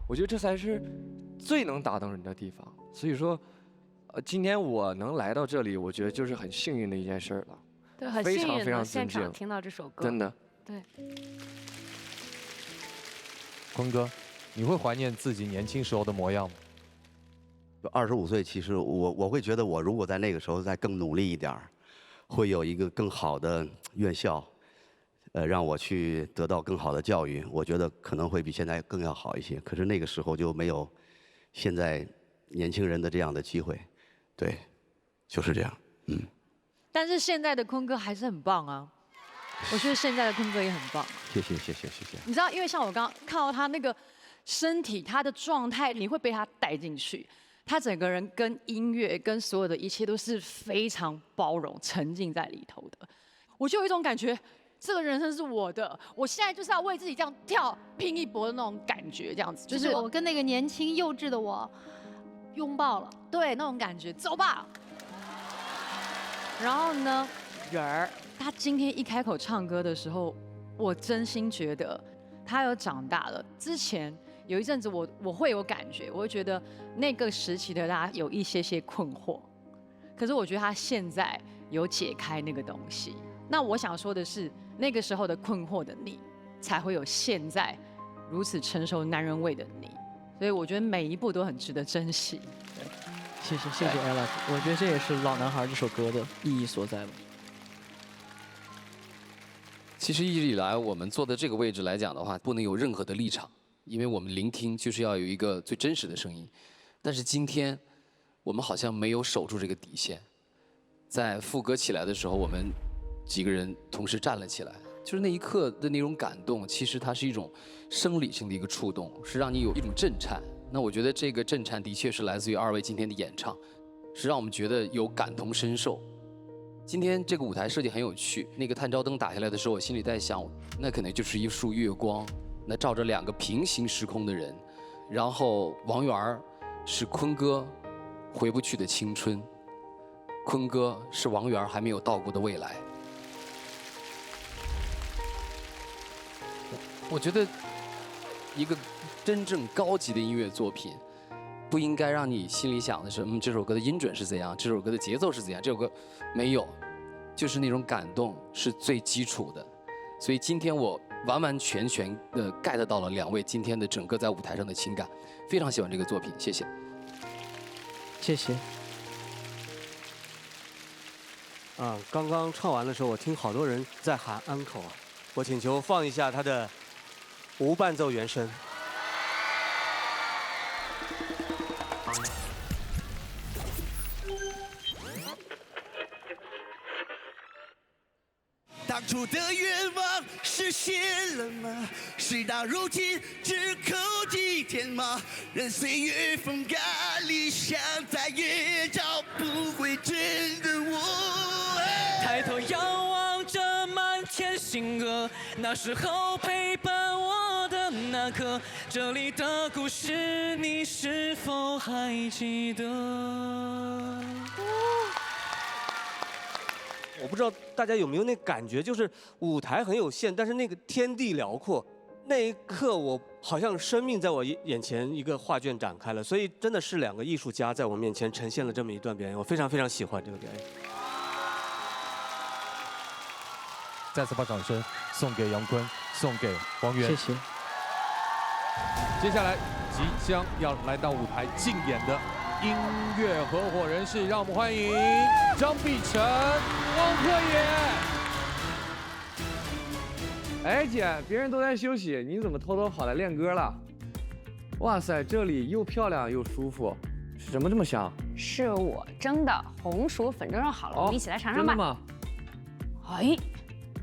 我觉得这才是最能打动人的地方。所以说，今天我能来到这里，我觉得就是很幸运的一件事了。
对，很幸运能现场听到这首歌。
真的。
对。
坤哥，你会怀念自己年轻时候的模样吗
？25岁，其实我会觉得，我如果在那个时候再更努力一点儿，会有一个更好的院校，让我去得到更好的教育，我觉得可能会比现在更要好一些。可是那个时候就没有现在年轻人的这样的机会，对，就是这样，嗯。
但是现在的坤哥还是很棒啊，我觉得现在的坤哥也很棒。
谢谢谢谢谢谢。
你知道，因为像我刚刚看到他那个身体，他的状态，你会被他带进去。他整个人跟音乐、跟所有的一切都是非常包容、沉浸在里头的。我就有一种感觉，这个人生是我的，我现在就是要为自己这样跳、拼一搏的那种感觉，这样子。
就是我跟那个年轻幼稚的我拥抱了，
对，那种感觉，走吧。然后呢，人儿，他今天一开口唱歌的时候，我真心觉得他有长大了。之前有一阵子我会有感觉，我会觉得那个时期的他有一些困惑，可是我觉得他现在有解开那个东西。那我想说的是，那个时候的困惑的你，才会有现在如此成熟男人味的你。所以我觉得每一步都很值得珍惜。
谢谢 Ella， 我觉得这也是《老男孩》这首歌的意义所在吧。
其实一直以来我们坐的这个位置来讲的话，不能有任何的立场，因为我们聆听就是要有一个最真实的声音。但是今天我们好像没有守住这个底线，在副歌起来的时候，我们几个人同时站了起来，就是那一刻的那种感动，其实它是一种生理性的一个触动，是让你有一种震颤。那我觉得这个震颤的确是来自于2位今天的演唱，是让我们觉得有感同身受。今天这个舞台设计很有趣，那个探照灯打下来的时候，我心里在想，那可能就是一束月光，那照着2个平行时空的人，然后王源是坤哥回不去的青春，坤哥是王源还没有到过的未来。我觉得一个真正高级的音乐作品，不应该让你心里想的是，这首歌的音准是怎样，这首歌的节奏是怎样，这首歌没有，就是那种感动是最基础的。所以今天我完完全全的 get 到了2位今天的整个在舞台上的情感，非常喜欢这个作品，谢谢。
谢谢。
刚刚唱完的时候，我听好多人在喊安口啊，我请求放一下他的无伴奏原声。
当初的愿望实现了吗？事到如今只扣几天吗？任岁月风干理想，再也找不回真的我。抬头仰望着满天星河，那时候陪伴我的那刻，这里的故事你是否还记得？
我不知道大家有没有那感觉，就是舞台很有限，但是那个天地辽阔，那一刻我好像生命在我眼前一个画卷展开了，所以真的是2个艺术家在我面前呈现了这么一段表演，我非常非常喜欢这个表演。
再次把掌声送给杨坤，送给王源。
谢谢。
接下来即将要来到舞台竞演的音乐合伙人是，让我们欢迎张碧晨、汪鹤野。
哎姐，别人都在休息，你怎么偷偷跑来练歌了？哇塞，这里又漂亮又舒服，什么这么香？
是我蒸的红薯粉蒸肉好了，我们一起来尝尝吧。
真的吗？
哎，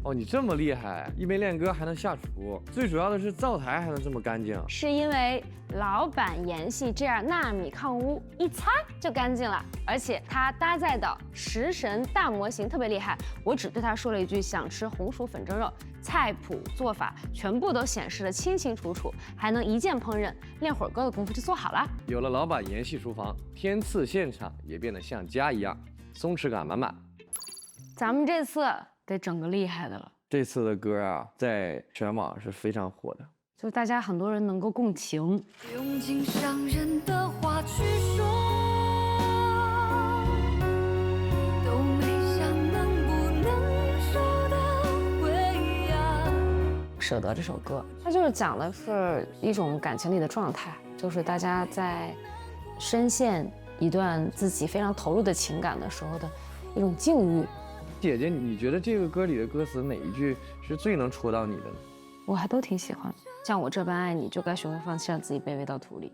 哦，你这么厉害，一边练歌还能下厨，最主要的是灶台还能这么干净。
是因为老板研系这样纳米抗污，一擦就干净了，而且他搭载的食神大模型特别厉害。我只对他说了一句想吃红薯粉蒸肉，菜谱做法全部都显示的清清楚楚，还能一键烹饪，练会儿歌的功夫就做好了。
有了老板研系厨房，天赐现场也变得像家一样，松弛感满满。
咱们这次得整个厉害的了。
这次的歌啊，在全网是非常火的，
就大家很多人能够共情。
用尽伤人的话去说，都没想能不能收的回呀。
舍得这首歌，它就是讲的是一种感情里的状态，就是大家在深陷一段自己非常投入的情感的时候的一种境遇。
姐姐，你觉得这个歌里的歌词哪一句是最能戳到你的呢？
我还都挺喜欢，像我这般爱你，就该学会放弃，让自己卑微到土里。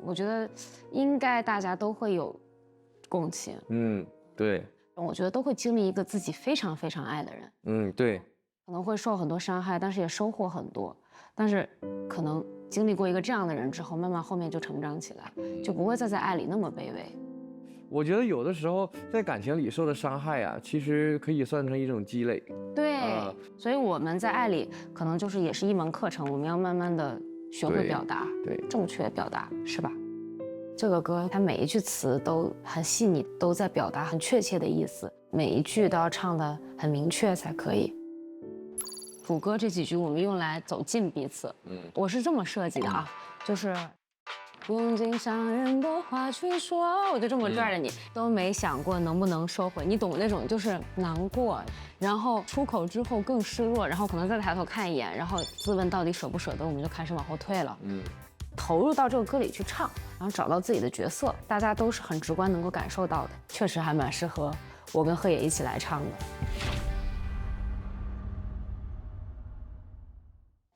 我觉得应该大家都会有共情。
对。
我觉得都会经历一个自己非常非常爱的人。
对。
可能会受很多伤害，但是也收获很多。但是可能经历过一个这样的人之后，慢慢后面就成长起来，就不会再在爱里那么卑微。
我觉得有的时候在感情里受的伤害啊，其实可以算成一种积累。
对，所以我们在爱里可能就是也是一门课程，我们要慢慢的学会表达，
对，
正确表达，是吧？这个歌它每一句词都很细腻，都在表达很确切的意思，每一句都要唱得很明确才可以。主歌这几句我们用来走近彼此，我是这么设计的啊，就是用尽伤人的话去说，我就这么拽着你，都没想过能不能收回，你懂那种就是难过，然后出口之后更失落，然后可能再抬头看一眼，然后自问到底舍不舍得，我们就开始往后退了。投入到这个歌里去唱，然后找到自己的角色，大家都是很直观能够感受到的，确实还蛮适合我跟贺野一起来唱的。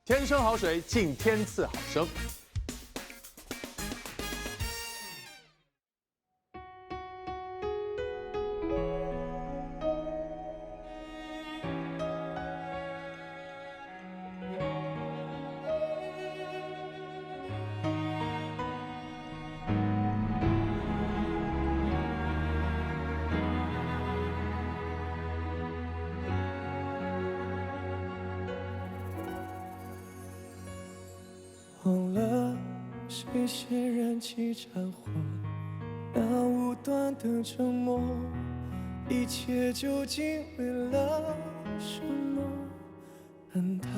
天生好水，敬天赐好声。
忘了谁先燃起战火，那无端的折磨，一切究竟为了什么？难道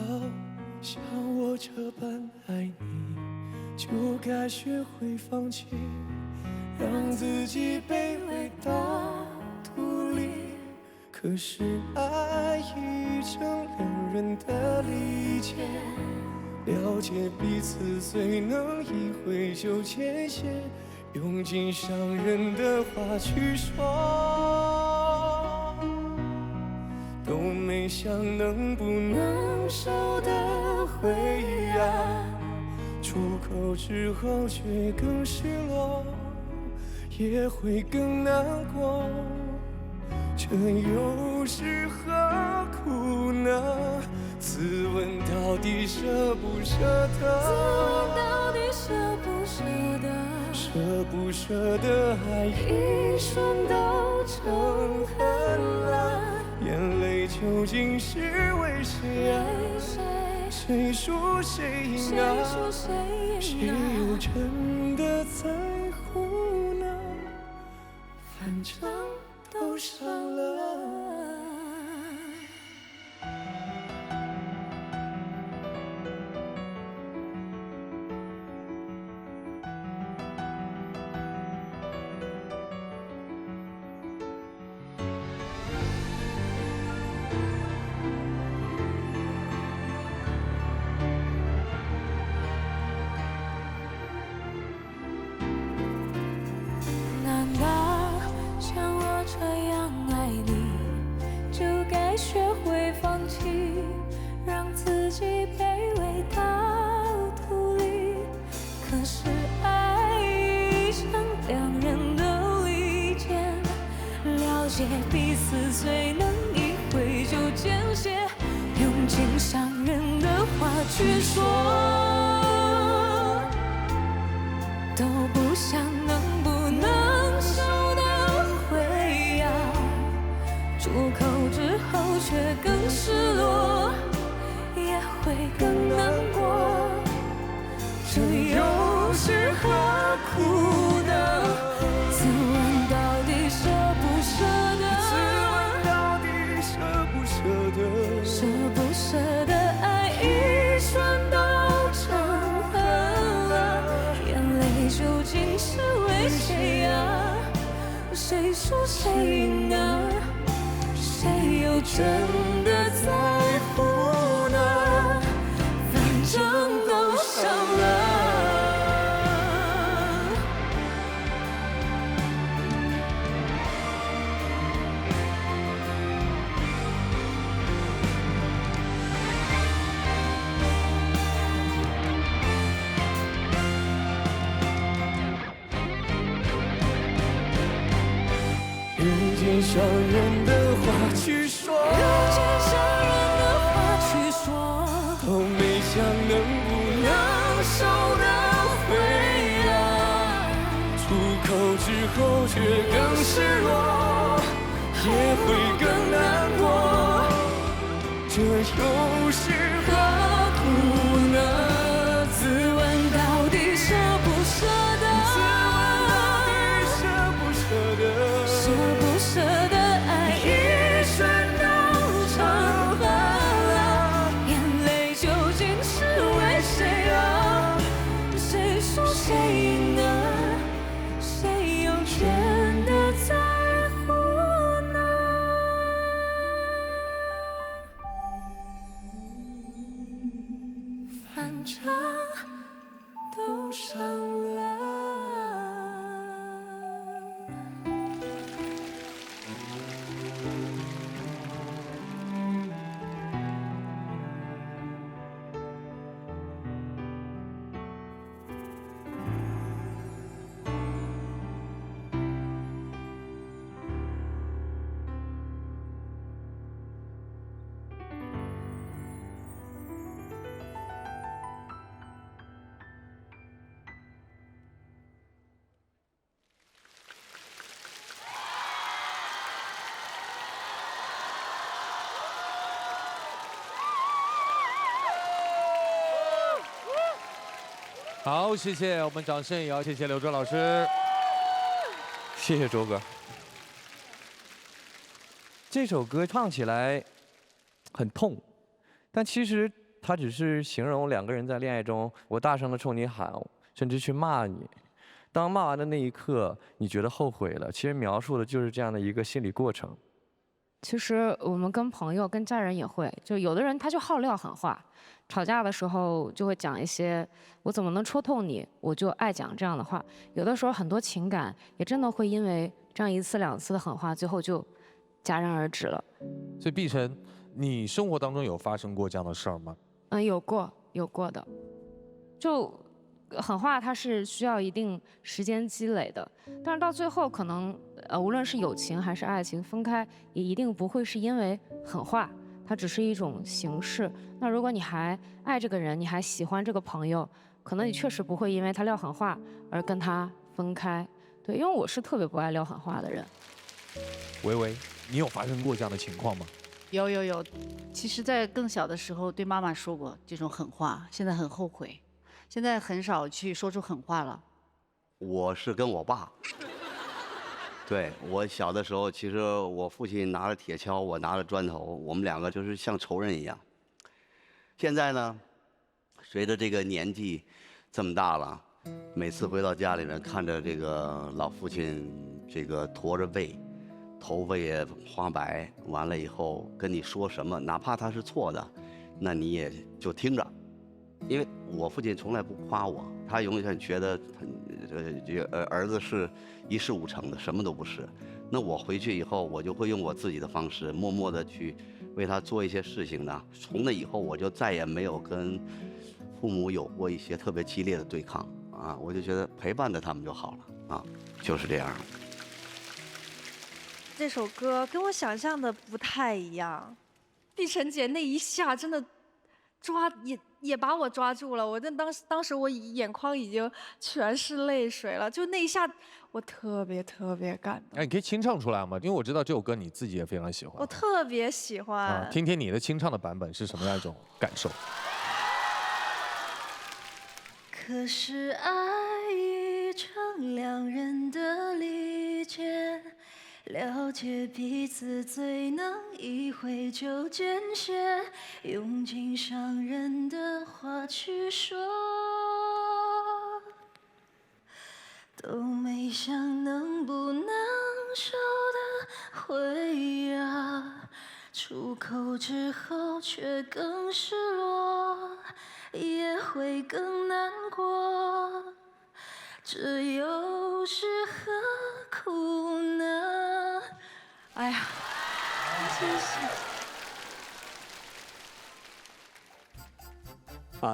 像我这般爱你，就该学会放弃，让自己卑微到土里？可是爱已成两人的利剑，了解彼此，最能一挥就牵线，用尽伤人的话去说，都没想能不能收得回呀。出口之后却更失落，也会更难过，这又是何苦呢？自问到底舍不舍得？自问到底舍不舍得？舍不舍得爱一瞬都成恨了，眼泪究竟是为谁啊？谁输谁赢啊？谁又真的在乎呢？反正都伤了。难道像我这样爱你，就该学会放弃，让自己卑微到土里？可是爱已成两人的利剑，了解彼此，最能一挥泪就见血，用尽伤人的话去说，都不想能不能收的回呀，出口之后却更失落，也会更难过，这又是何苦呢？自问到底舍不舍得？自问到底舍不舍得？舍不舍得爱一瞬都成河了，眼泪究竟是为谁呀？谁输谁赢啊？谁又真的在乎呢？反正都伤了。用尽伤人的话去说，用尽伤人的话去说，都没想能不能收得回啊，出口之后却更失落，也会更难过，这又是何苦呢？自问到底舍不舍得？自问到底舍不舍得？舍不舍得爱一瞬都成河了，眼泪究竟是为谁啊？谁输谁赢啊？谁又真的在乎呢？反正都伤了。
好，谢谢，我们掌声也要谢谢刘卓老师。
谢谢周哥。这首歌唱起来很痛，但其实它只是形容两个人在恋爱中，我大声的冲你喊，甚至去骂你。当骂完的那一刻，你觉得后悔了，其实描述的就是这样的一个心理过程。
其实我们跟朋友、跟家人也会，就有的人他就好撂狠话，吵架的时候就会讲一些我怎么能戳痛你，我就爱讲这样的话。有的时候很多情感也真的会因为这样一次两次的狠话，最后就戛然而止了。
所以碧晨，你生活当中有发生过这样的事儿吗？
有过的，就狠话它是需要一定时间积累的，但是到最后可能无论是友情还是爱情，分开也一定不会是因为狠话，它只是一种形式。那如果你还爱这个人，你还喜欢这个朋友，可能你确实不会因为他撂狠话而跟他分开。对，因为我是特别不爱撂狠话的人。
维维，你有发生过这样的情况吗？
有，其实，在更小的时候对妈妈说过这种狠话，现在很后悔，现在很少去说出狠话了。
我是跟我爸，对，我小的时候，其实我父亲拿着铁锹，我拿着砖头，我们两个就是像仇人一样。现在呢，随着这个年纪这么大了，每次回到家里面，看着这个老父亲这个驼着背，头发也花白，完了以后跟你说什么，哪怕他是错的，那你也就听着，因为我父亲从来不夸我，他永远觉得儿子是一事无成的，什么都不是。那我回去以后，我就会用我自己的方式，默默的去为他做一些事情呢。从那以后，我就再也没有跟父母有过一些特别激烈的对抗啊，我就觉得陪伴着他们就好了啊，就是这样。
这首歌跟我想象的不太一样，碧晨姐那一下真的也把我抓住了，我当时我眼眶已经全是泪水了，就那一下我特别感动。
哎，你可以清唱出来吗？因为我知道这首歌你自己也非常喜欢。
我特别喜欢。
听听你的清唱的版本是什么样一种感受？
可是爱已成两人的利剑，了解彼此最能一挥就见血，用尽伤人的话去说，都没想能不能收的回啊，出口之后却更失落，也会更难过，这又是何苦呢？哎呀，谢谢。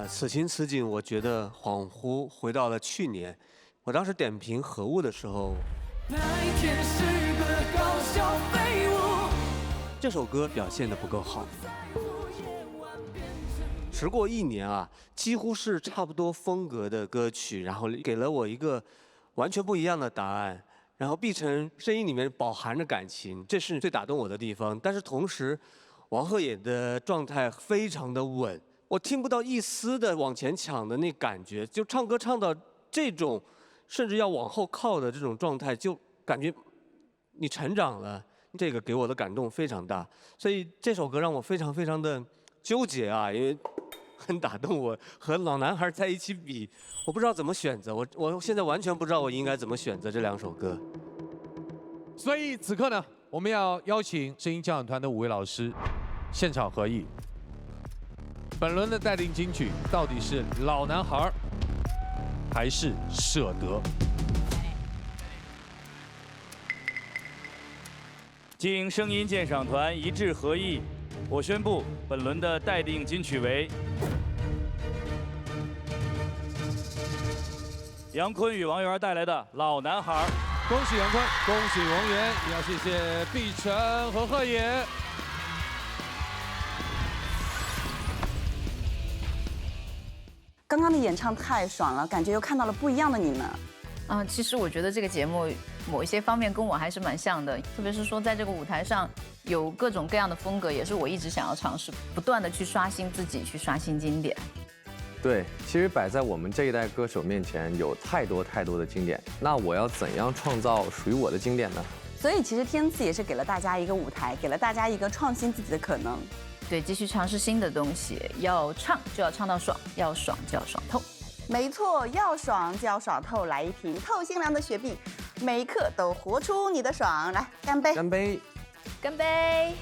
此情此景，我觉得恍惚回到了去年，我当时点评《何物》的时候，
那一天是个搞笑废物。
这首歌表现得不够好。时过1年啊，几乎是差不多风格的歌曲，然后给了我一个完全不一样的答案。然后碧晨声音里面饱含着感情，这是最打动我的地方。但是同时，王鹤野的状态非常的稳，我听不到一丝的往前抢的那感觉，就唱歌唱到这种甚至要往后靠的这种状态，就感觉你成长了。这个给我的感动非常大，所以这首歌让我非常的纠结啊，因为很打动我，和老男孩在一起比，我不知道怎么选择，我现在完全不知道我应该怎么选择这2首歌。
所以此刻呢，我们要邀请声音交响团的5位老师现场合议。本轮的待定金曲到底是《老男孩》还是《舍得》？
经声音鉴赏团一致合议，我宣布本轮的待定金曲为杨坤与王源带来的《老男孩》。
恭喜杨坤，恭喜王源，也要谢谢碧晨和鹤野。
刚刚的演唱太爽了，感觉又看到了不一样的你们。
其实我觉得这个节目某一些方面跟我还是蛮像的，特别是说在这个舞台上有各种各样的风格，也是我一直想要尝试，不断的去刷新自己，去刷新经典。
对，其实摆在我们这一代歌手面前有太多的经典，那我要怎样创造属于我的经典呢？
所以其实天赐也是给了大家一个舞台，给了大家一个创新自己的可能。
对，继续尝试新的东西，要唱就要唱到爽，要爽就要爽透。
没错，要爽就要爽透，来一瓶透心凉的雪碧，每一刻都活出你的爽。来，干杯！
干杯！
干杯！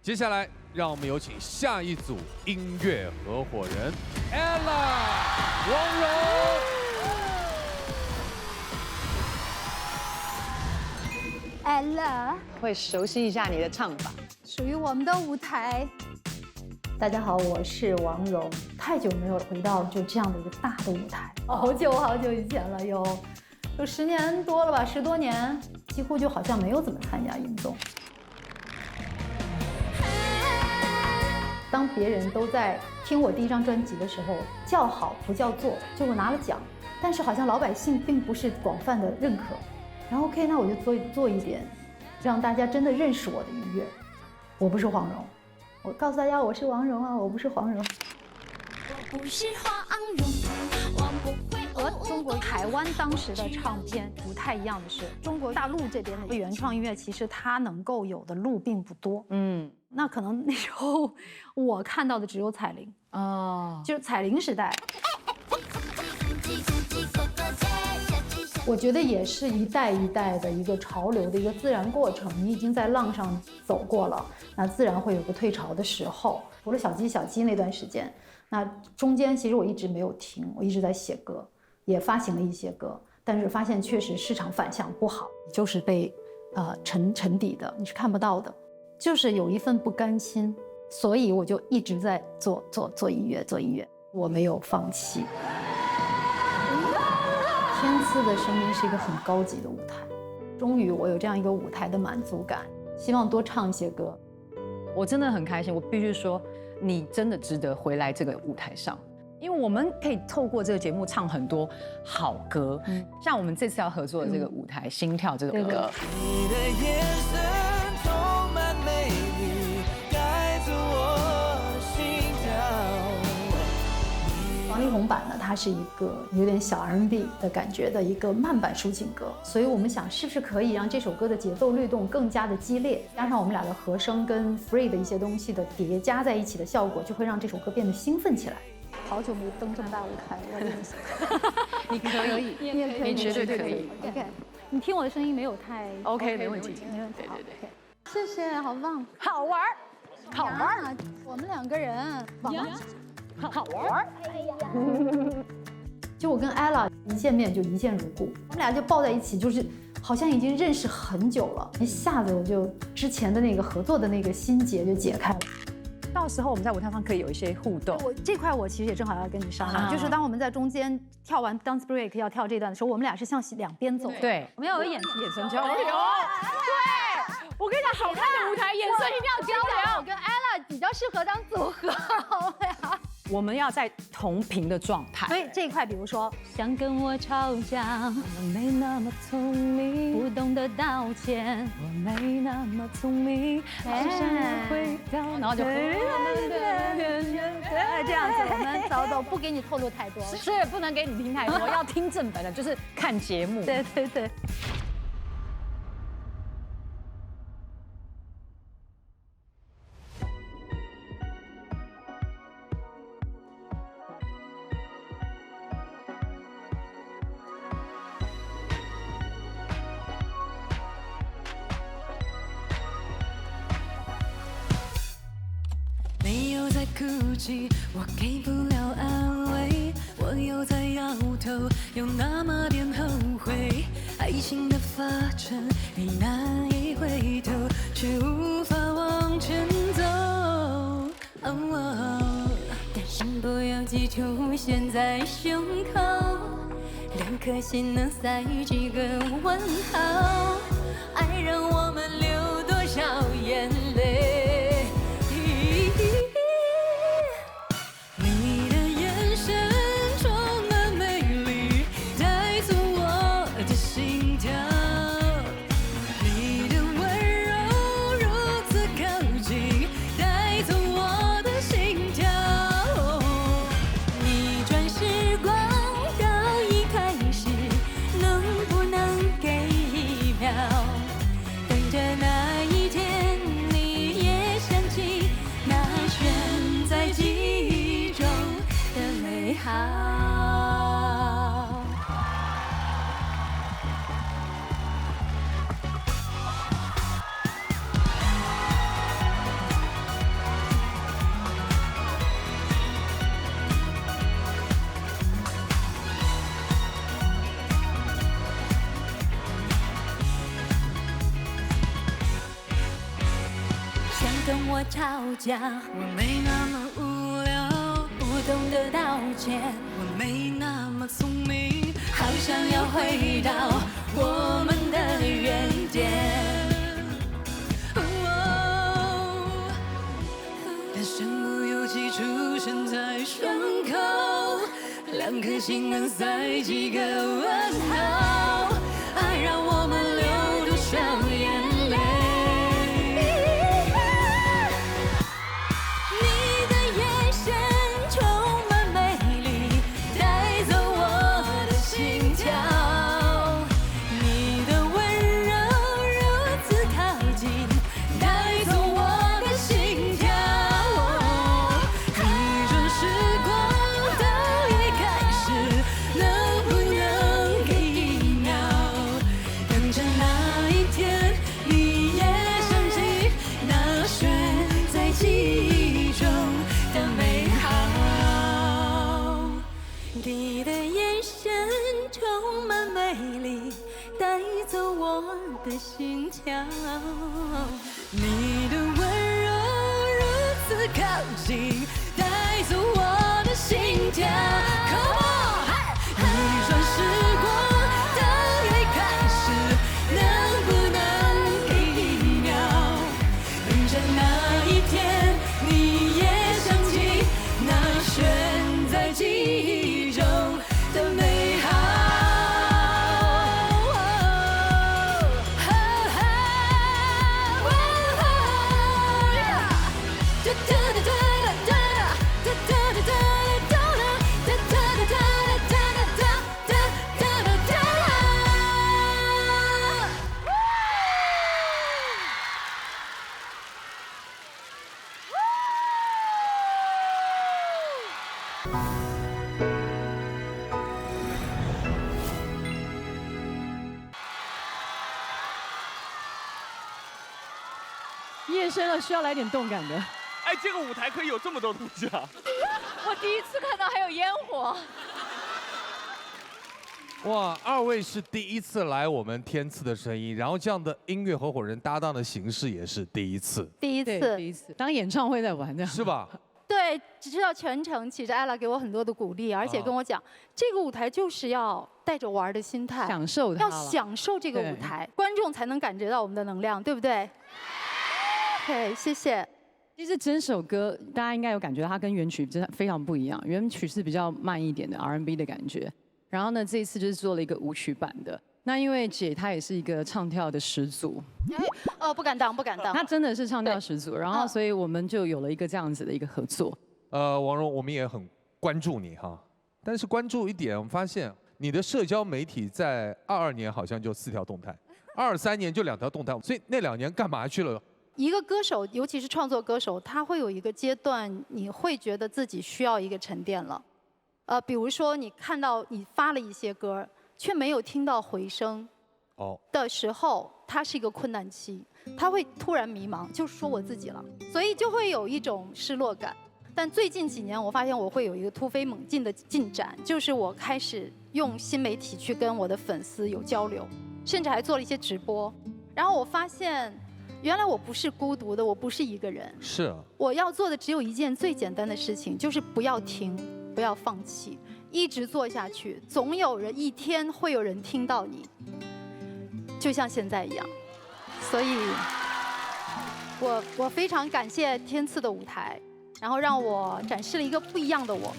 接下来，让我们有请下一组音乐合伙人 Ella、王蓉。
Ella
会熟悉一下你的唱法，
属于我们的舞台。大家好，我是王蓉，太久没有回到就这样的一个大的舞台，好久以前了，有10年多了吧，10多年，几乎就好像没有怎么参加音综。当别人都在听我第一张专辑的时候，叫好不叫座，就我拿了奖，但是好像老百姓并不是广泛的认可。然后 OK， 那我就做一点，让大家真的认识我的音乐。我不是黄蓉，我告诉大家我是王蓉啊，我不是黄蓉。我不是黄蓉，我不会。和中国台湾当时的唱片不太一样的是，中国大陆这边的原创音乐其实它能够有的路并不多。那可能那时候我看到的只有彩铃就是彩铃时代。我觉得也是一代一代的一个潮流的一个自然过程，你已经在浪上走过了，那自然会有个退潮的时候。除了小鸡那段时间，那中间其实我一直没有停，我一直在写歌，也发行了一些歌，但是发现确实市场反响不好，就是被沉底的，你是看不到的，就是有一份不甘心，所以我就一直在做音乐，我没有放弃。天天赐的声音是一个很高级的舞台，终于我有这样一个舞台的满足感，希望多唱一些歌。
我真的很开心，我必须说，你真的值得回来这个舞台上，因为我们可以透过这个节目唱很多好歌，像我们这次要合作的这个舞台《心跳》这首歌。
你的眼神充满美丽，带走我心跳。
王力宏版呢，它是一个有点小 R&B 的感觉的一个慢板抒情歌，所以我们想是不是可以让这首歌的节奏律动更加的激烈，加上我们俩的和声跟 free 的一些东西的叠加在一起的效果，就会让这首歌变得兴奋起来。好久没登这么大舞台了，
你可以，
你也可以，
你绝对可以。
OK， 你听我的声音没有太
OK， 没问题，
没问题。
对对对，
谢谢，好棒，
好玩，好玩。
我们2个人，
好玩。
就我跟 ella 一见面就一见如故，我们俩就抱在一起，就是好像已经认识很久了，一下子我就之前的那个合作的那个心结就解开了。
到时候我们在舞台上可以有一些互动。
我这块我其实也正好要跟你商量，就是当我们在中间跳完 dance break 要跳这段的时候，我们俩是向两边走。
对，
我们要有眼神交流。
对，我跟你讲，好看的舞台眼神一定要交流。
我跟 ella 比较适合当组合，
我们要在同频的状态。
所以这一块，比如说想跟我吵架，我没那么聪明，不懂得道歉，
我没那么聪明，好想要回到，然后就这
样子，我们走，不给你透露太多，
是不能给你听太多，要听正本的，就是看节目。
对对对。
没有在哭泣，我给不了安慰，我又在摇头，有那么点后悔。爱情的发尘，你难以回头，却无法往前走。但心不要记住现在胸口，2颗心能塞几个问号？爱让我们流多少眼泪？跟我吵架，我没那么无聊，不懂得道歉，我没那么聪明，好想要回到我们的原点。但身不由己出现在胸口，2颗心能塞几个问号？爱让我们流多少眼泪？你的眼神充满美丽，带走我的心跳。你的温柔如此靠近，带走我的心跳。Come on， 一转时光。
夜深了需要来点动感的。
哎，这个舞台可以有这么多东西啊！
我第一次看到还有烟火。
哇，二位是第一次来我们天赐的声音，然后这样的音乐合伙人搭档的形式也是第一次。
第一次，
对第一次当演唱会在玩这样。
是吧？
对，只知道全程其实艾拉给我很多的鼓励，而且跟我讲，这个舞台就是要带着玩的心态，
享受它
要
了
享受这个舞台，观众才能感觉到我们的能量，对不对？对，谢谢。
其实整首歌大家应该有感觉，它跟原曲真的非常不一样。原曲是比较慢一点的 R&B 的感觉，然后呢，这一次就是做了一个舞曲版的。那因为姐她也是一个唱跳的始祖，
不敢当，不敢当。
她真的是唱跳始祖，然后所以我们就有了一个这样子的一个合作。
王蓉，我们也很关注你哈，但是关注一点，我们发现你的社交媒体在22年好像就4条动态，23年就2条动态，所以那2年干嘛去了？
一个歌手，尤其是创作歌手，他会有一个阶段，你会觉得自己需要一个沉淀了。比如说你看到你发了一些歌，却没有听到回声的时候，它是一个困难期，他会突然迷茫，就是说我自己了，所以就会有一种失落感。但最近几年，我发现我会有一个突飞猛进的进展，就是我开始用新媒体去跟我的粉丝有交流，甚至还做了一些直播。然后我发现，原来我不是孤独的，我不是一个人。
是啊。
我要做的只有一件最简单的事情，就是不要停，不要放弃，一直做下去，总有人一天会有人听到你，就像现在一样。所以，我非常感谢天赐的舞台。然后让我展示了一个不一样的我，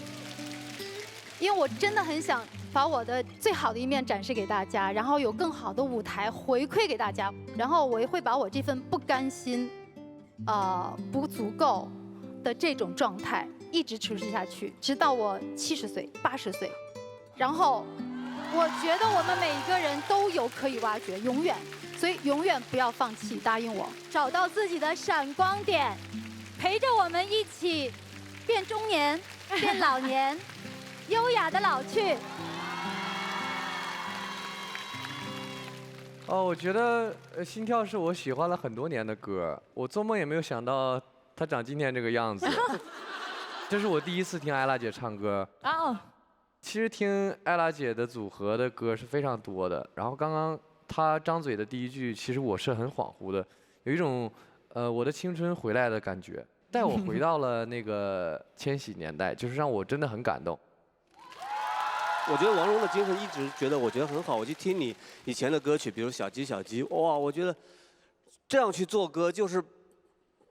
因为我真的很想把我的最好的一面展示给大家，然后有更好的舞台回馈给大家，然后我也会把我这份不甘心、不足够的这种状态一直持续下去，直到我70岁、80岁。然后，我觉得我们每一个人都有可以挖掘，永远，所以永远不要放弃，答应我，找到自己的闪光点。陪着我们一起变中年，变老年，优雅的老去。
我觉得《心跳》是我喜欢了很多年的歌，我做梦也没有想到它长今天这个样子。这是我第一次听艾拉姐唱歌。其实听艾拉姐的组合的歌是非常多的，然后刚刚她张嘴的第一句，其实我是很恍惚的，有一种我的青春回来的感觉，带我回到了那个千禧年代，就是让我真的很感动。
我觉得王蓉的精神一直我觉得很好。我去听你以前的歌曲，比如《小鸡小鸡》，哇，我觉得这样去做歌就是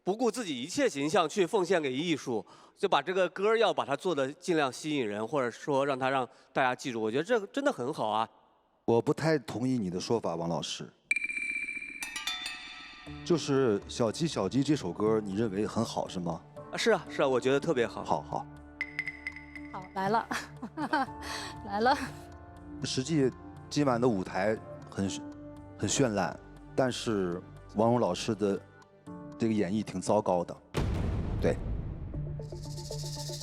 不顾自己一切形象去奉献给艺术，就把这个歌要把它做的尽量吸引人，或者说让大家记住。我觉得这个真的很好啊。
我不太同意你的说法，王老师。就是《小鸡小鸡》这首歌，你认为很好是吗？
是啊，是啊，我觉得特别好。
好，
来了，来了。
实际今晚的舞台很绚烂，但是王蓉老师的这个演绎挺糟糕的。对，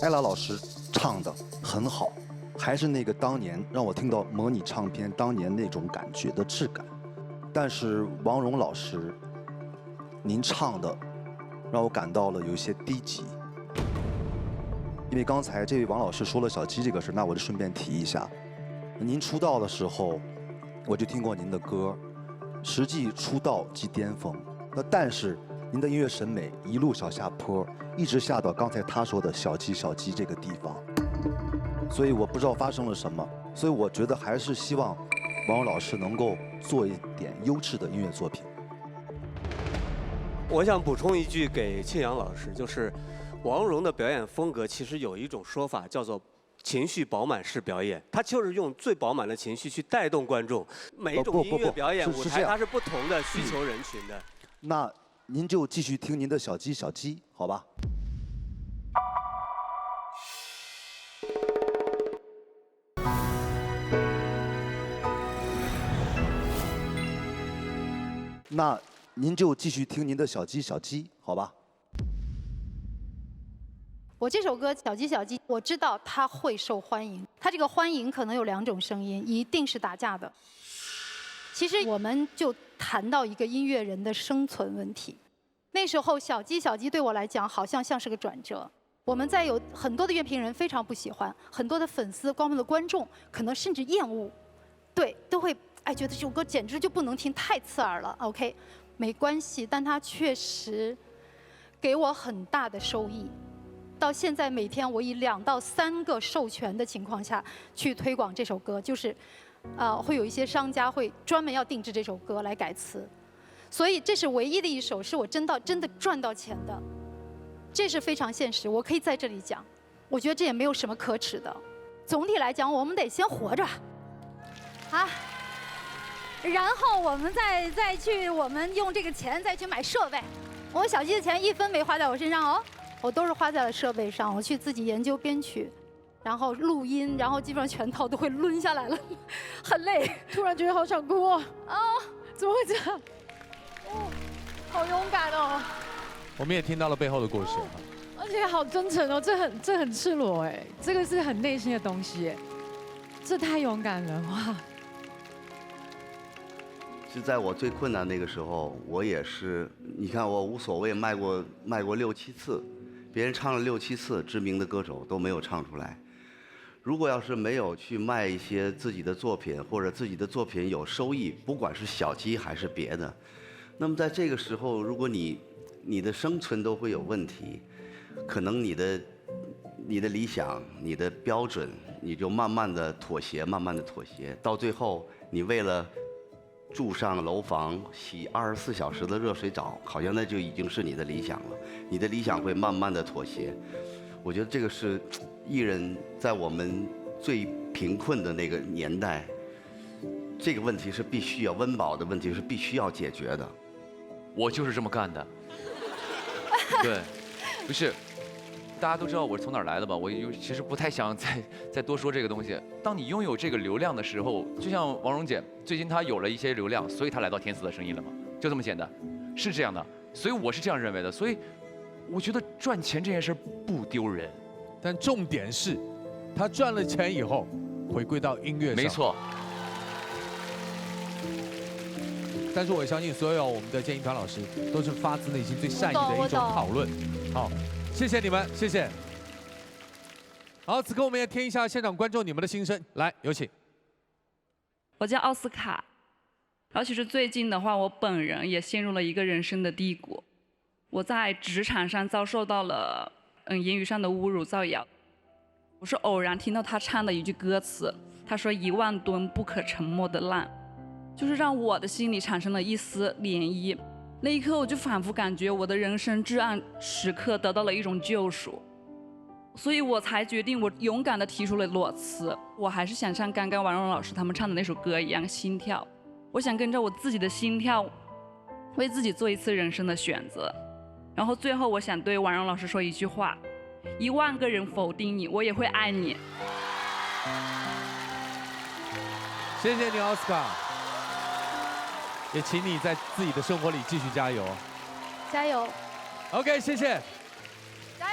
艾拉老师唱的很好，还是那个当年让我听到模拟唱片当年那种感觉的质感，但是王蓉老师。您唱的让我感到了有一些低级，因为刚才这位王老师说了小鸡这个事，那我就顺便提一下，您出道的时候我就听过您的歌，实际出道即巅峰，但是您的音乐审美一路小下坡，一直下到刚才他说的小鸡小鸡这个地方，所以我不知道发生了什么，所以我觉得还是希望王蓉老师能够做一点优质的音乐作品。
我想补充一句给庆阳老师，就是王蓉的表演风格其实有一种说法叫做情绪饱满式表演，她就是用最饱满的情绪去带动观众。每一种音乐表演舞台它是不同的需求人群的。
那您就继续听您的小鸡小鸡，好吧？那您就继续听您的小鸡小鸡，好吧？
我这首歌《小鸡小鸡》，我知道它会受欢迎。它这个欢迎可能有2种声音，一定是打架的。其实我们就谈到一个音乐人的生存问题。那时候小鸡对我来讲好像是个转折。我们在有很多的乐评人非常不喜欢，很多的粉丝、光们的观众可能甚至厌恶，对，都会觉得这首歌简直就不能听，太刺耳了。OK， 没关系，但它确实给我很大的收益。到现在每天我以2到3个授权的情况下去推广这首歌，就是会有一些商家会专门要定制这首歌来改词，所以这是唯一的一首是我真的赚到钱的。这是非常现实，我可以在这里讲，我觉得这也没有什么可耻的。总体来讲，我们得先活着，啊，然后我们再去，我们用这个钱再去买设备。我小鸡的钱1分没花在我身上哦，我都是花在了设备上。我去自己研究编曲，然后录音，然后基本上全套都会抡下来了，很累。
突然觉得好想哭哦，怎么会这样？好勇敢哦！
我们也听到了背后的故事，
而且好真诚哦，这很赤裸哎，这个是很内心的东西哎，这太勇敢了哇！
是在我最困难那个时候，我也是，你看我无所谓卖过6、7次，别人唱了6、7次，知名的歌手都没有唱出来。如果要是没有去卖一些自己的作品，或者自己的作品有收益，不管是小鸡还是别的，那么在这个时候，如果你的生存都会有问题，可能你的理想、你的标准，你就慢慢的妥协，到最后你为了住上楼房、洗24小时的热水澡，好像那就已经是你的理想了。你的理想会慢慢的妥协。我觉得这个是艺人在我们最贫困的那个年代，这个问题是必须要温饱的问题是必须要解决的。
我就是这么干的。对，不是，大家都知道我是从哪儿来的吧？我其实不太想再多说这个东西。当你拥有这个流量的时候，就像王蓉姐，最近她有了一些流量，所以她来到《天赐的声音》了嘛，就这么简单，是这样的。所以我是这样认为的。所以我觉得赚钱这件事不丢人，
但重点是，她赚了钱以后，回归到音乐上。
没错。
但是我相信所有我们的建议团老师都是发自内心最善意的一种讨论。好，谢谢你们，谢谢。好，此刻我们也听一下现场观众你们的心声，来，有请。
我叫奥斯卡，然后其实最近的话，我本人也陷入了一个人生的低谷。我在职场上遭受到了言语上的侮辱、造谣。我是偶然听到他唱的一句歌词，他说1万吨不可沉没的浪。就是让我的心里产生了一丝涟漪，那一刻我就仿佛感觉我的人生至暗时刻得到了一种救赎，所以我才决定我勇敢地提出了裸辞。我还是想像刚刚王蓉老师他们唱的那首歌一样心跳，我想跟着我自己的心跳，为自己做一次人生的选择。然后最后我想对王蓉老师说一句话：1万个人否定你，我也会爱你。
谢谢你，奥斯卡。也请你在自己的生活里继续加油，
加油。
OK， 谢谢。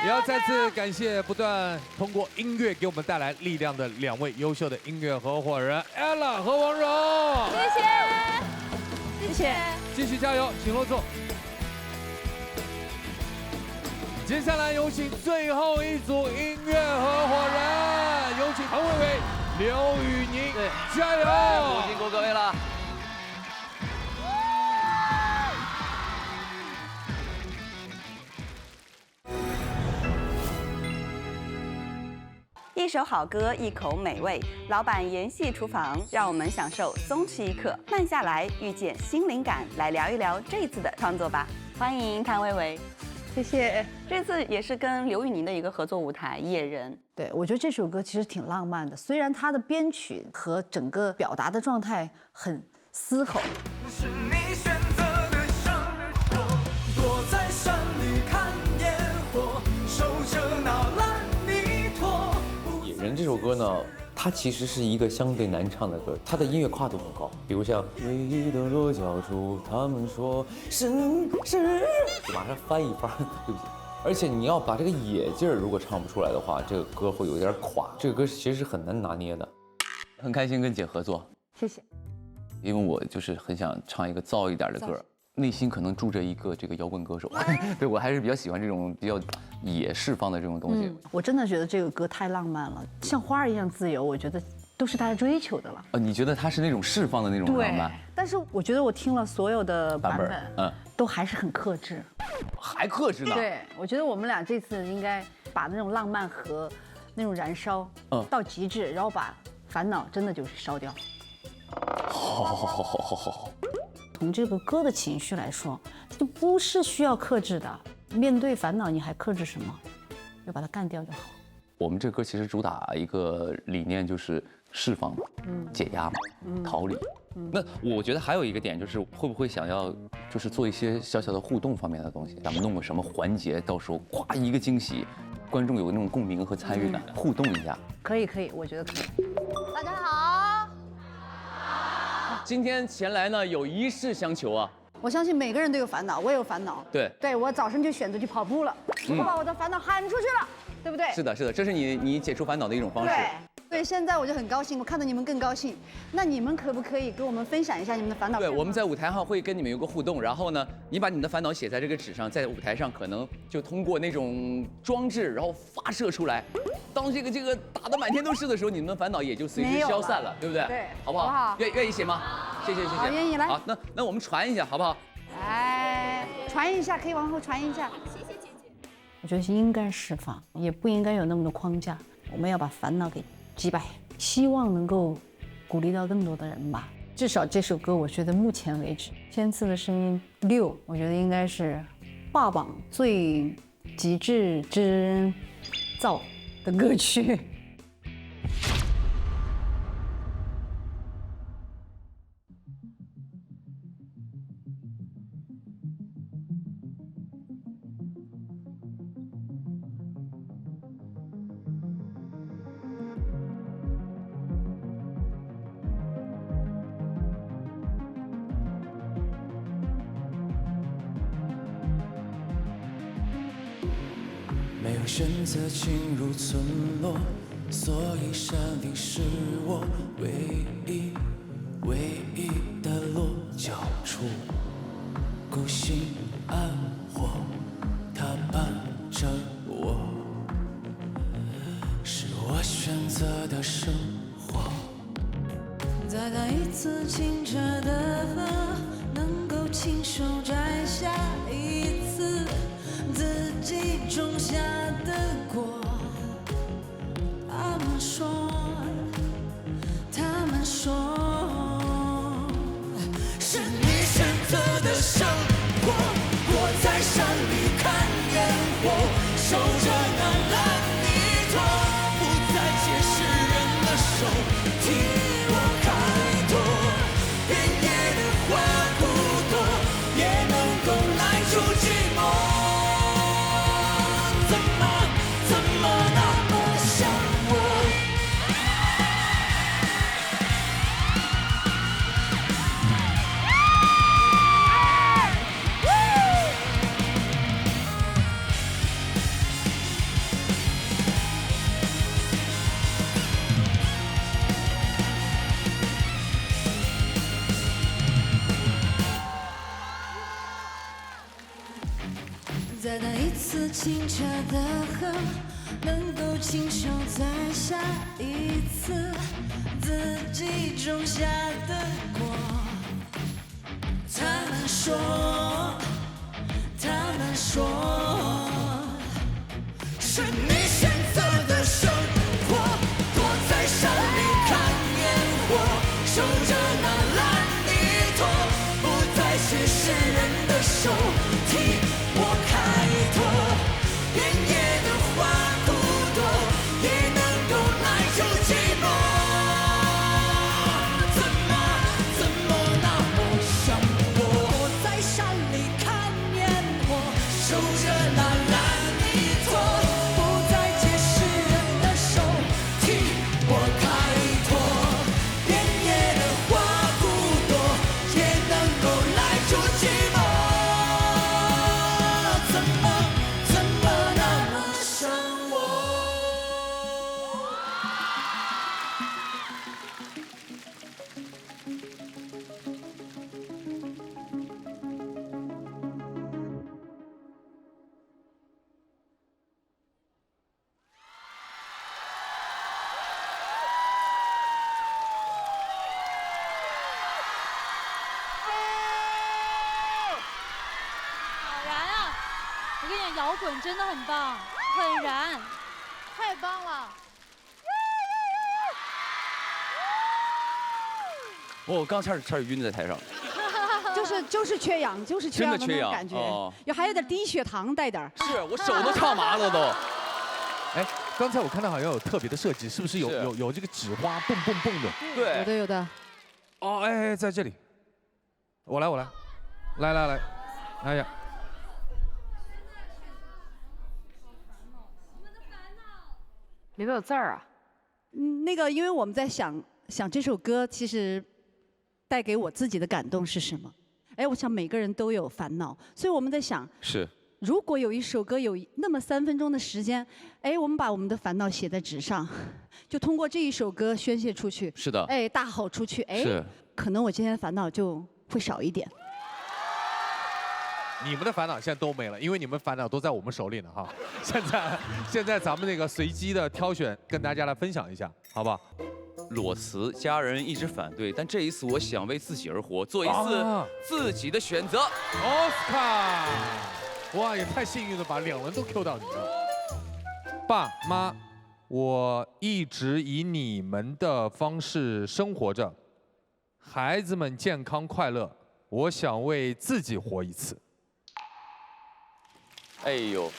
也要再次感谢不断通过音乐给我们带来力量的2位优秀的音乐合伙人 Ella 和王蓉。
谢谢，
继续加油，请落座。接下来有请最后一组音乐合伙人，有请唐薇薇、刘宇宁，加油！
辛苦各位了。
一首好歌，一口美味。老板研系厨房，让我们享受松弛一刻，慢下来，遇见新灵感。来聊一聊这次的创作吧。欢迎谭维维，
谢谢。
这次也是跟刘宇宁的一个合作舞台《野人》。
对，我觉得这首歌其实挺浪漫的，虽然它的编曲和整个表达的状态很嘶吼。
是你选择的生活，躲在山里看烟火，守着那烂泥坨。
野人这首歌呢，它其实是一个相对难唱的歌，它的音乐跨度很高。比如像唯一的落脚处，他们说是，就马上翻一番，对不起。而且你要把这个野劲儿如果唱不出来的话，这个歌会有点垮。这个歌其实是很难拿捏的。很开心跟姐合作，
谢谢。
因为我就是很想唱一个燥一点的歌。内心可能住着一个这个摇滚歌手。对我还是比较喜欢这种比较野释放的这种东西。
我真的觉得这个歌太浪漫了，像花儿一样自由，我觉得都是大家追求的了。
你觉得它是那种释放的那种浪漫？
但是我觉得我听了所有的版本，都还是很克制。
还克制呢？
对，我觉得我们俩这次应该把那种浪漫和那种燃烧到极致，然后把烦恼真的就是烧掉。
好。
从这个歌的情绪来说，它就不是需要克制的。面对烦恼，你还克制什么？就把它干掉就好。
我们这歌其实主打一个理念就是释放嘛，解压嘛，逃离。那我觉得还有一个点就是，会不会想要就是做一些小小的互动方面的东西？咱们弄个什么环节，到时候咵一个惊喜，观众有那种共鸣和参与感，互动一下。
可以，我觉得可以。
大家好。
今天前来呢，有一事相求啊。
我相信每个人都有烦恼，我也有烦恼。
对，
我早上就选择去跑步了，我把我的烦恼喊出去了，对不对？
是的，这是你解除烦恼的一种方式。
对，现在我就很高兴，我看到你们更高兴。那你们可不可以跟我们分享一下你们的烦恼？
对，我们在舞台上会跟你们有个互动，然后呢，你把你们的烦恼写在这个纸上，在舞台上可能就通过那种装置，然后发射出来。当这个打得满天都是的时候，你们的烦恼也就随之消散了，对不对？
对，
好不好？愿意写吗？谢谢。
好，愿意来。
好，那我们传一下，好不好？
来，传一下，可以往后传一下。谢谢姐姐。我觉得应该释放，也不应该有那么多框架。我们要把烦恼给击败，希望能够鼓励到更多的人吧。至少这首歌，我觉得目前为止，千次的声音6，我觉得应该是霸榜最极致之燥的歌曲。
没有选择进入村落，所以山顶是我唯一的落脚处。孤星暗火，它伴着我，是我选择的生活。
再看一次清澈的河，能够亲手摘下一次自己种下的果。他们说，
是你选择的生活，我在山里看烟火，守着那烂泥土，不再解释人的手，替我开拓。原野的花不多，也能够耐住寂寞。怎么那么想我？
再看一次清澈的河，能够亲手摘下一次自己种下的果。他们说，
是你选择的生活，躲在山里看烟火，守着那烂泥土，不再是世人的手，替我开拓。原野的花不多，也能够耐住寂寞。怎么那么想我？
我在山里看烟火，
守着那烂泥土，
不再解释人的手，
替我开拓。原野的花不多，也能够耐住寂寞。
跟你讲，摇滚真的很棒，很燃，太棒了。
我刚差点晕在台上。
就是缺氧，就是缺氧的那种感觉，还有点低血糖带点。
是我手都唱麻了都。
哎，刚才我看到好像有特别的设计，是不是有这个纸花蹦蹦蹦的？
对，
有的。
哦，哎，在这里，我来，来，哎呀，
里面有字儿啊。
那个，因为我们在想这首歌其实带给我自己的感动是什么？哎，我想每个人都有烦恼，所以我们在想，
是
如果有一首歌有那么3分钟的时间，哎，我们把我们的烦恼写在纸上，就通过这一首歌宣泄出去。
是的。
哎，大吼出去，哎，可能我今天烦恼就会少一点。
你们的烦恼现在都没了，因为你们烦恼都在我们手里呢哈。现在咱们那个随机的挑选，跟大家来分享一下，好不好？
裸辞，家人一直反对，但这一次我想为自己而活，做一次自己的选择。
奥斯卡，哇，也太幸运了吧，2轮都 Q 到你了。爸妈，我一直以你们的方式生活着，孩子们健康快乐，我想为自己活一次。
哎呦，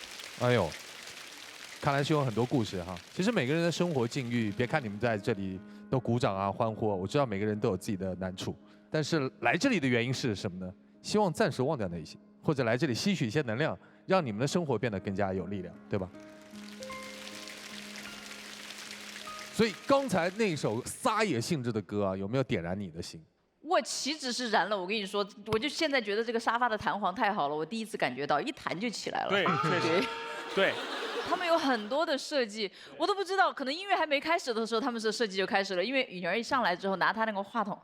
看来是有很多故事哈。其实每个人的生活境遇，别看你们在这里都鼓掌啊欢呼，我知道每个人都有自己的难处，但是来这里的原因是什么呢？希望暂时忘掉那些，或者来这里吸取一些能量，让你们的生活变得更加有力量，对吧？所以刚才那首撒野性质的歌啊，有没有点燃你的心？
我岂止是燃了，我跟你说，我就现在觉得这个沙发的弹簧太好了，我第一次感觉到一弹就起来了。
对，确实，对。
他们有很多的设计，我都不知道，可能音乐还没开始的时候，他们的设计就开始了。因为允儿一上来之后，拿他那个话筒，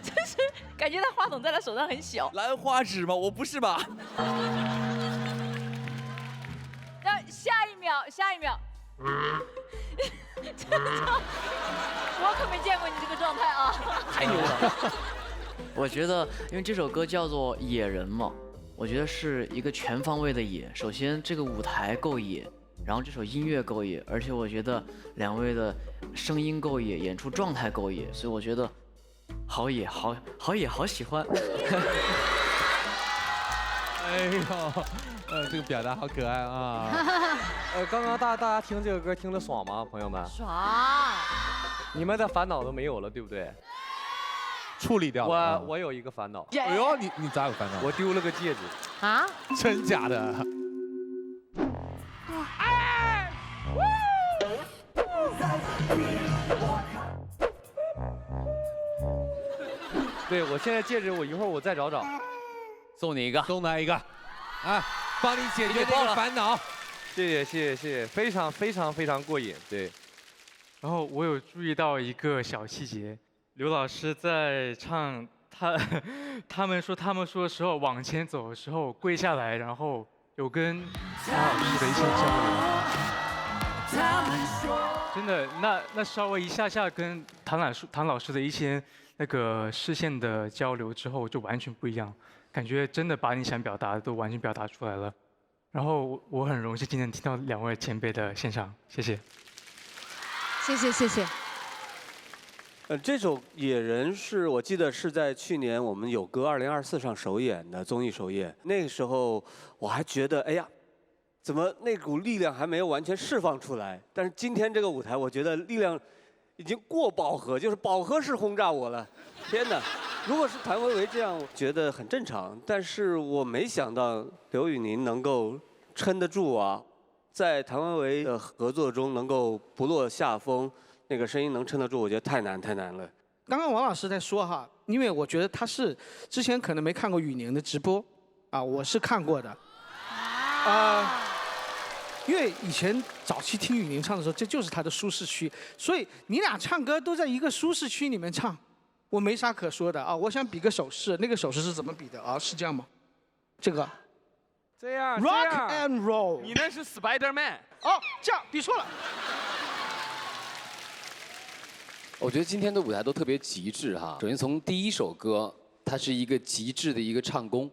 就是感觉他话筒在他手上很小。
兰花指吗？我不是吧？
然后下一秒，我可没见过你这个状态啊！
太牛了！
我觉得，因为这首歌叫做《野人》嘛，我觉得是一个全方位的野。首先，这个舞台够野，然后这首音乐够野，而且我觉得2位的声音够野，演出状态够野，所以我觉得好野，好野，好喜欢。
哎呦，这个表达好可爱啊！
刚刚大家听这个歌听得爽吗，朋友们？
爽！
你们的烦恼都没有了，对不对？
处理掉了。
我有一个烦恼。
哎呦，你咋有烦恼？
我丢了个戒指。
啊？
真假的？
对，我现在戒指，我一会儿我再找找。
送你一个，
送他一个，啊，帮你解决这个烦恼。
谢谢，非常过瘾。对。
然后我有注意到一个小细节，刘老师在唱他们说的时候，往前走的时候跪下来，然后有跟谭老师的一些交流。真的，那稍微一下跟谭老师的一些那个视线的交流之后，就完全不一样。感觉真的把你想表达的都完全表达出来了，然后我很荣幸今天听到2位前辈的现场，谢谢。
谢谢。
这首《野人》是我记得是在去年我们有歌2024上首演的综艺首演，那个时候我还觉得，哎呀，怎么那股力量还没有完全释放出来？但是今天这个舞台，我觉得力量已经过饱和，就是饱和式轰炸我了。天哪！如果是谭维维这样，我觉得很正常。但是我没想到刘宇宁能够撑得住啊，在谭维维的合作中能够不落下风，那个声音能撑得住，我觉得太难了。
刚刚王老师在说哈，因为我觉得他是之前可能没看过宇宁的直播，啊，我是看过的，因为以前早期听宇宁唱的时候，这就是他的舒适区，所以你俩唱歌都在一个舒适区里面唱。我没啥可说的啊，我想比个手势，那个手势是怎么比的啊？是这样吗？这个。
这样。
Rock and roll。
你那是 Spider-Man。
哦，这样比错了。
我觉得今天的舞台都特别极致哈。首先从第一首歌，它是一个极致的一个唱功，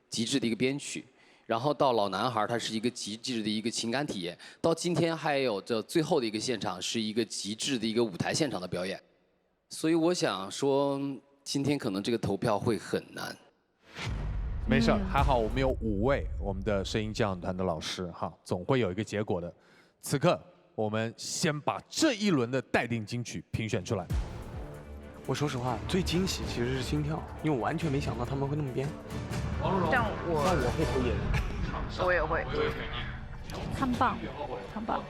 极致的一个编曲，然后到老男孩它是一个极致的一个情感体验，到今天还有这最后的一个现场是一个极致的一个舞台现场的表演，所以我想说，今天可能这个投票会很难。
没事儿，还好我们有5位我们的声音鉴赏团的老师哈，总会有一个结果的。此刻我们先把这一轮的待定金曲评选出来。
我说实话，最惊喜其实是心跳，因为我完全没想到他们会那么编。
但我
会投演员，
我也会。
很棒，很棒。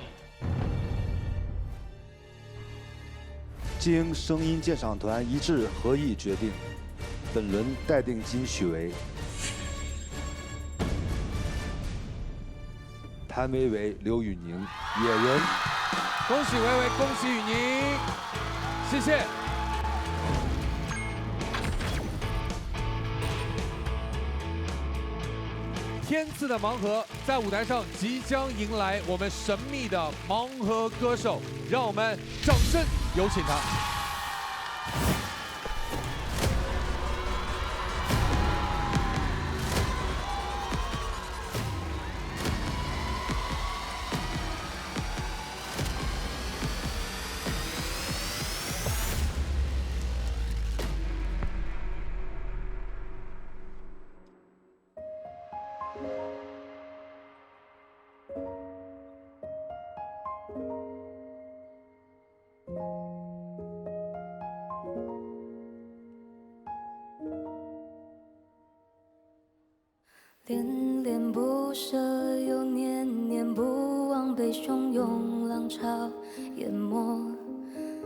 经声音鉴赏团一致合议决定，本轮待定金曲为谭维维、刘宇宁《野人》。
恭喜维维，恭喜宇宁，谢谢。天赐的盲盒在舞台上即将迎来我们神秘的盲盒歌手，让我们掌声有请他。
恋恋不舍，又念念不忘，被汹涌浪潮淹没，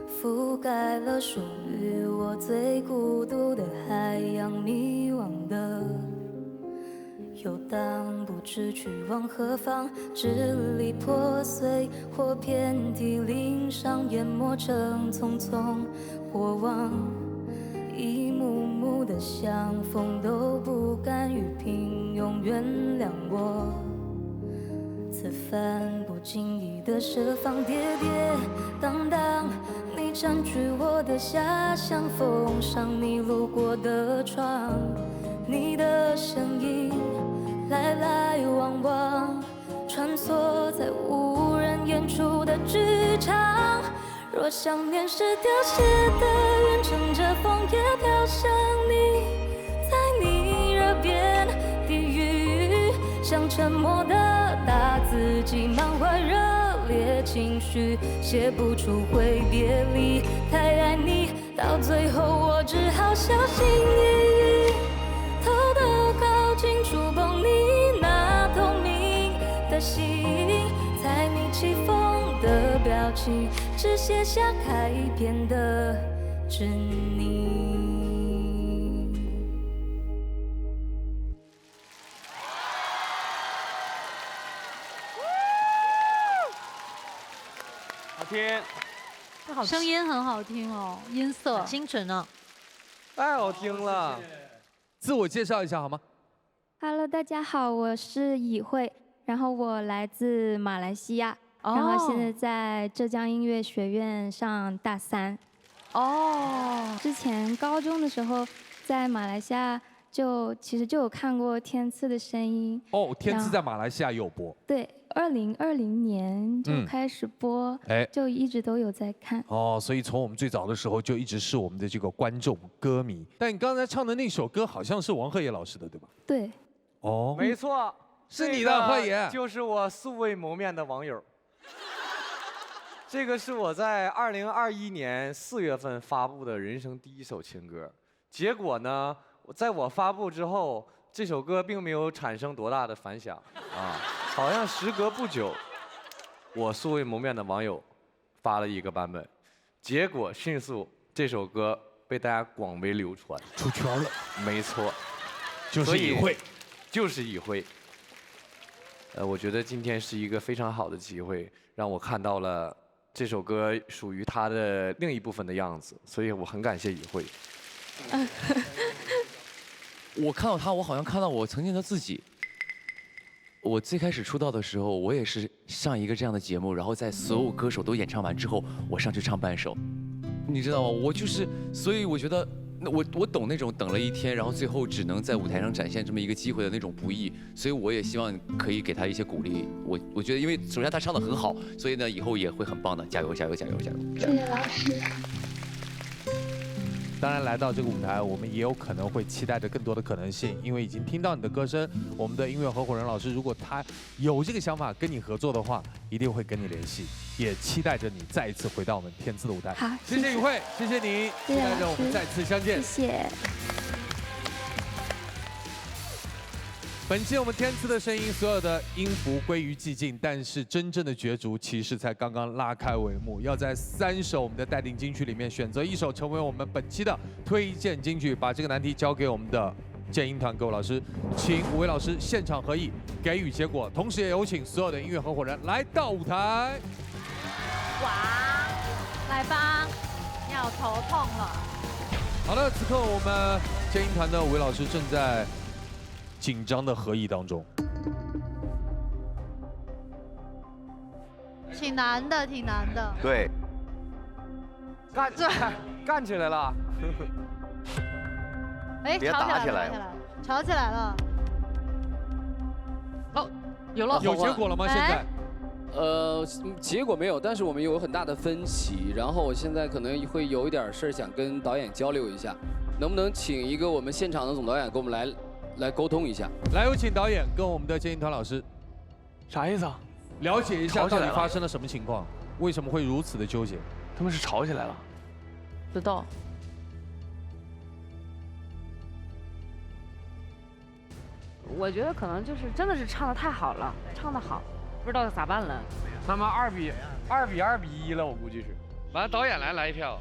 覆盖了属于我最孤独的海洋，迷惘的游荡，不知去往何方，支离破碎或遍体鳞伤，淹没成匆匆过往。一幕幕的相逢都不甘于平庸，原谅我此番不经意的设防，跌跌荡荡，你占据我的遐想，封上你路过的窗，你的身影来来往往，穿梭在无人演出的剧场。若想念是凋谢的云，乘着风也飘向你，在你耳边低语，像沉默的大自己，满怀热烈情绪，写不出会别离。太爱你，到最后我只好小心翼翼，偷偷靠近，触碰你那透明的心，猜你起风的表情，只写下开篇的执念。
好听，
声音很好听哦，音色
清纯哦，
太好听了。
自我介绍一下好吗？
Hello， 大家好，我是以慧，然后我来自马来西亚，然后现在在浙江音乐学院上大3。哦，之前高中的时候在马来西亚其实就有看过天赐的声音。
哦，天赐在马来西亚有播。
对，2020年就开始播，就一直都有在看。
哦，所以从我们最早的时候就一直是我们的这个观众歌迷。但你刚才唱的那首歌好像是王鹤野老师的，对吧？
对。
哦，
没错，
是你的鹤野，
就是我素未谋面的网友。这个是我在2021年4月份发布的人生第1首情歌，结果呢，在我发布之后，这首歌并没有产生多大的反响啊，好像时隔不久，我素未谋面的网友发了一个版本，结果迅速这首歌被大家广为流传，
出圈了。
没错，
就是以慧。
就是以慧。我觉得今天是一个非常好的机会，让我看到了这首歌属于它的另一部分的样子，所以我很感谢以慧。
我看到他，我好像看到我曾经的自己。我最开始出道的时候，我也是上一个这样的节目，然后在所有歌手都演唱完之后，我上去唱半首，你知道吗？我就是，所以我觉得那我懂那种等了一天，然后最后只能在舞台上展现这么一个机会的那种不易，所以我也希望可以给他一些鼓励。我觉得，因为首先他唱得很好，所以呢以后也会很棒的，加油加油加油加油！
谢谢老师。
当然，来到这个舞台，我们也有可能会期待着更多的可能性，因为已经听到你的歌声。我们的音乐合伙人老师，如果他有这个想法跟你合作的话，一定会跟你联系，也期待着你再一次回到我们天赐的舞台。
好，
谢谢宇慧，谢谢你，期待着我们再次相见。
谢谢。
本期我们天赐的声音，所有的音符归于寂静，但是真正的角逐其实才刚刚拉开帷幕。要在3首我们的待定金曲里面选择1首成为我们本期的推荐金曲，把这个难题交给我们的建音团各位老师，请5位老师现场合议给予结果，同时也有请所有的音乐合伙人来到舞台。
哇，来吧，要头痛了。
好的，此刻我们建音团的5位老师正在紧张的合议当中，
挺难的，挺难的。
对，
干起来了！
哎，
别
吵起来了，
打起来
吵起来了。
哦，有了，
有结果了吗？现在？
结果没有，但是我们有很大的分歧。然后我现在可能会有一点事儿想跟导演交流一下，能不能请一个我们现场的总导演跟我们来沟通一下？
来，有请导演跟我们的建音团老师，
啥意思啊？
了解一下到底
吵起来了
发生了什么情况，为什么会如此的纠结？
他们是吵起来了。
知道。
我觉得可能就是真的是唱得太好了，唱得好，不知道咋办了。
他们2比1了，我估计是。完了，导演来一票。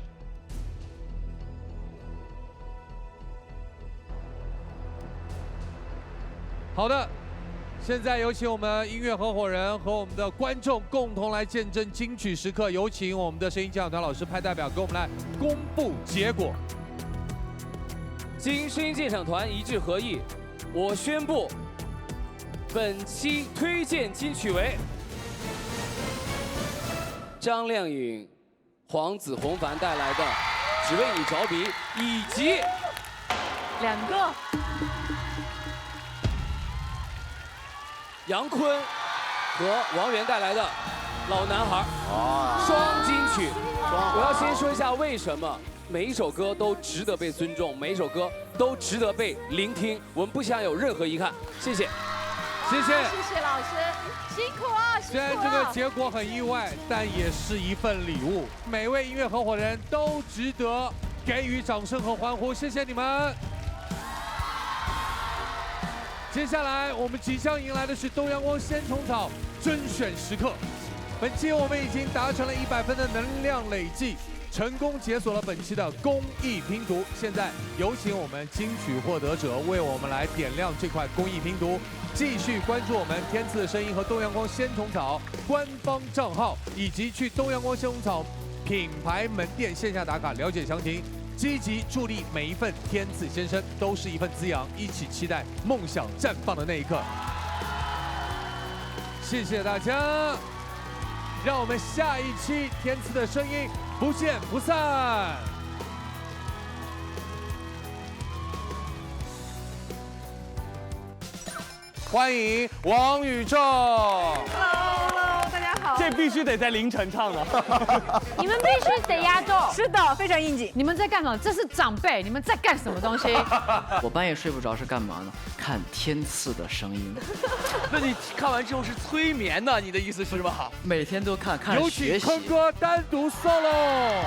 好的，现在有请我们音乐合伙人和我们的观众共同来见证金曲时刻。有请我们的声音鉴赏团老师派代表给我们来公布结果。
经声音鉴赏团一致合议，我宣布，本期推荐金曲为张靓颖、黄子弘凡带来的《只为你着迷》，以及
2个。
杨坤和王源带来的《老男孩》双金曲。我要先说一下为什么每一首歌都值得被尊重，每一首歌都值得被聆听，我们不想有任何遗憾。谢谢，
谢谢，
谢谢老师，辛苦啊！
虽然这个结果很意外，但也是一份礼物。每位音乐合伙人都值得给予掌声和欢呼，谢谢你们。接下来我们即将迎来的是东阳光鲜虫草甄选时刻。本期我们已经达成了100分的能量累计，成功解锁了本期的公益拼图。现在有请我们金曲获得者为我们来点亮这块公益拼图。继续关注我们天赐的声音和东阳光鲜虫草官方账号，以及去东阳光鲜虫草品牌门店线下打卡了解详情。积极助力每一份天赐先生，都是一份滋养，一起期待梦想绽放的那一刻。谢谢大家，让我们下一期天赐的声音不见不散。欢迎王宇宙。
Hello， 大家好。
这必须得在凌晨唱的。
你们必须得压轴。是的，非常应景。
你们在干嘛？这是长辈，你们在干什么东西？
我半夜睡不着是干嘛呢？看天赐的声音。
那你看完之后是催眠的，你的意思是吧？
每天都看，看
有
学习。
请坤哥单独 solo。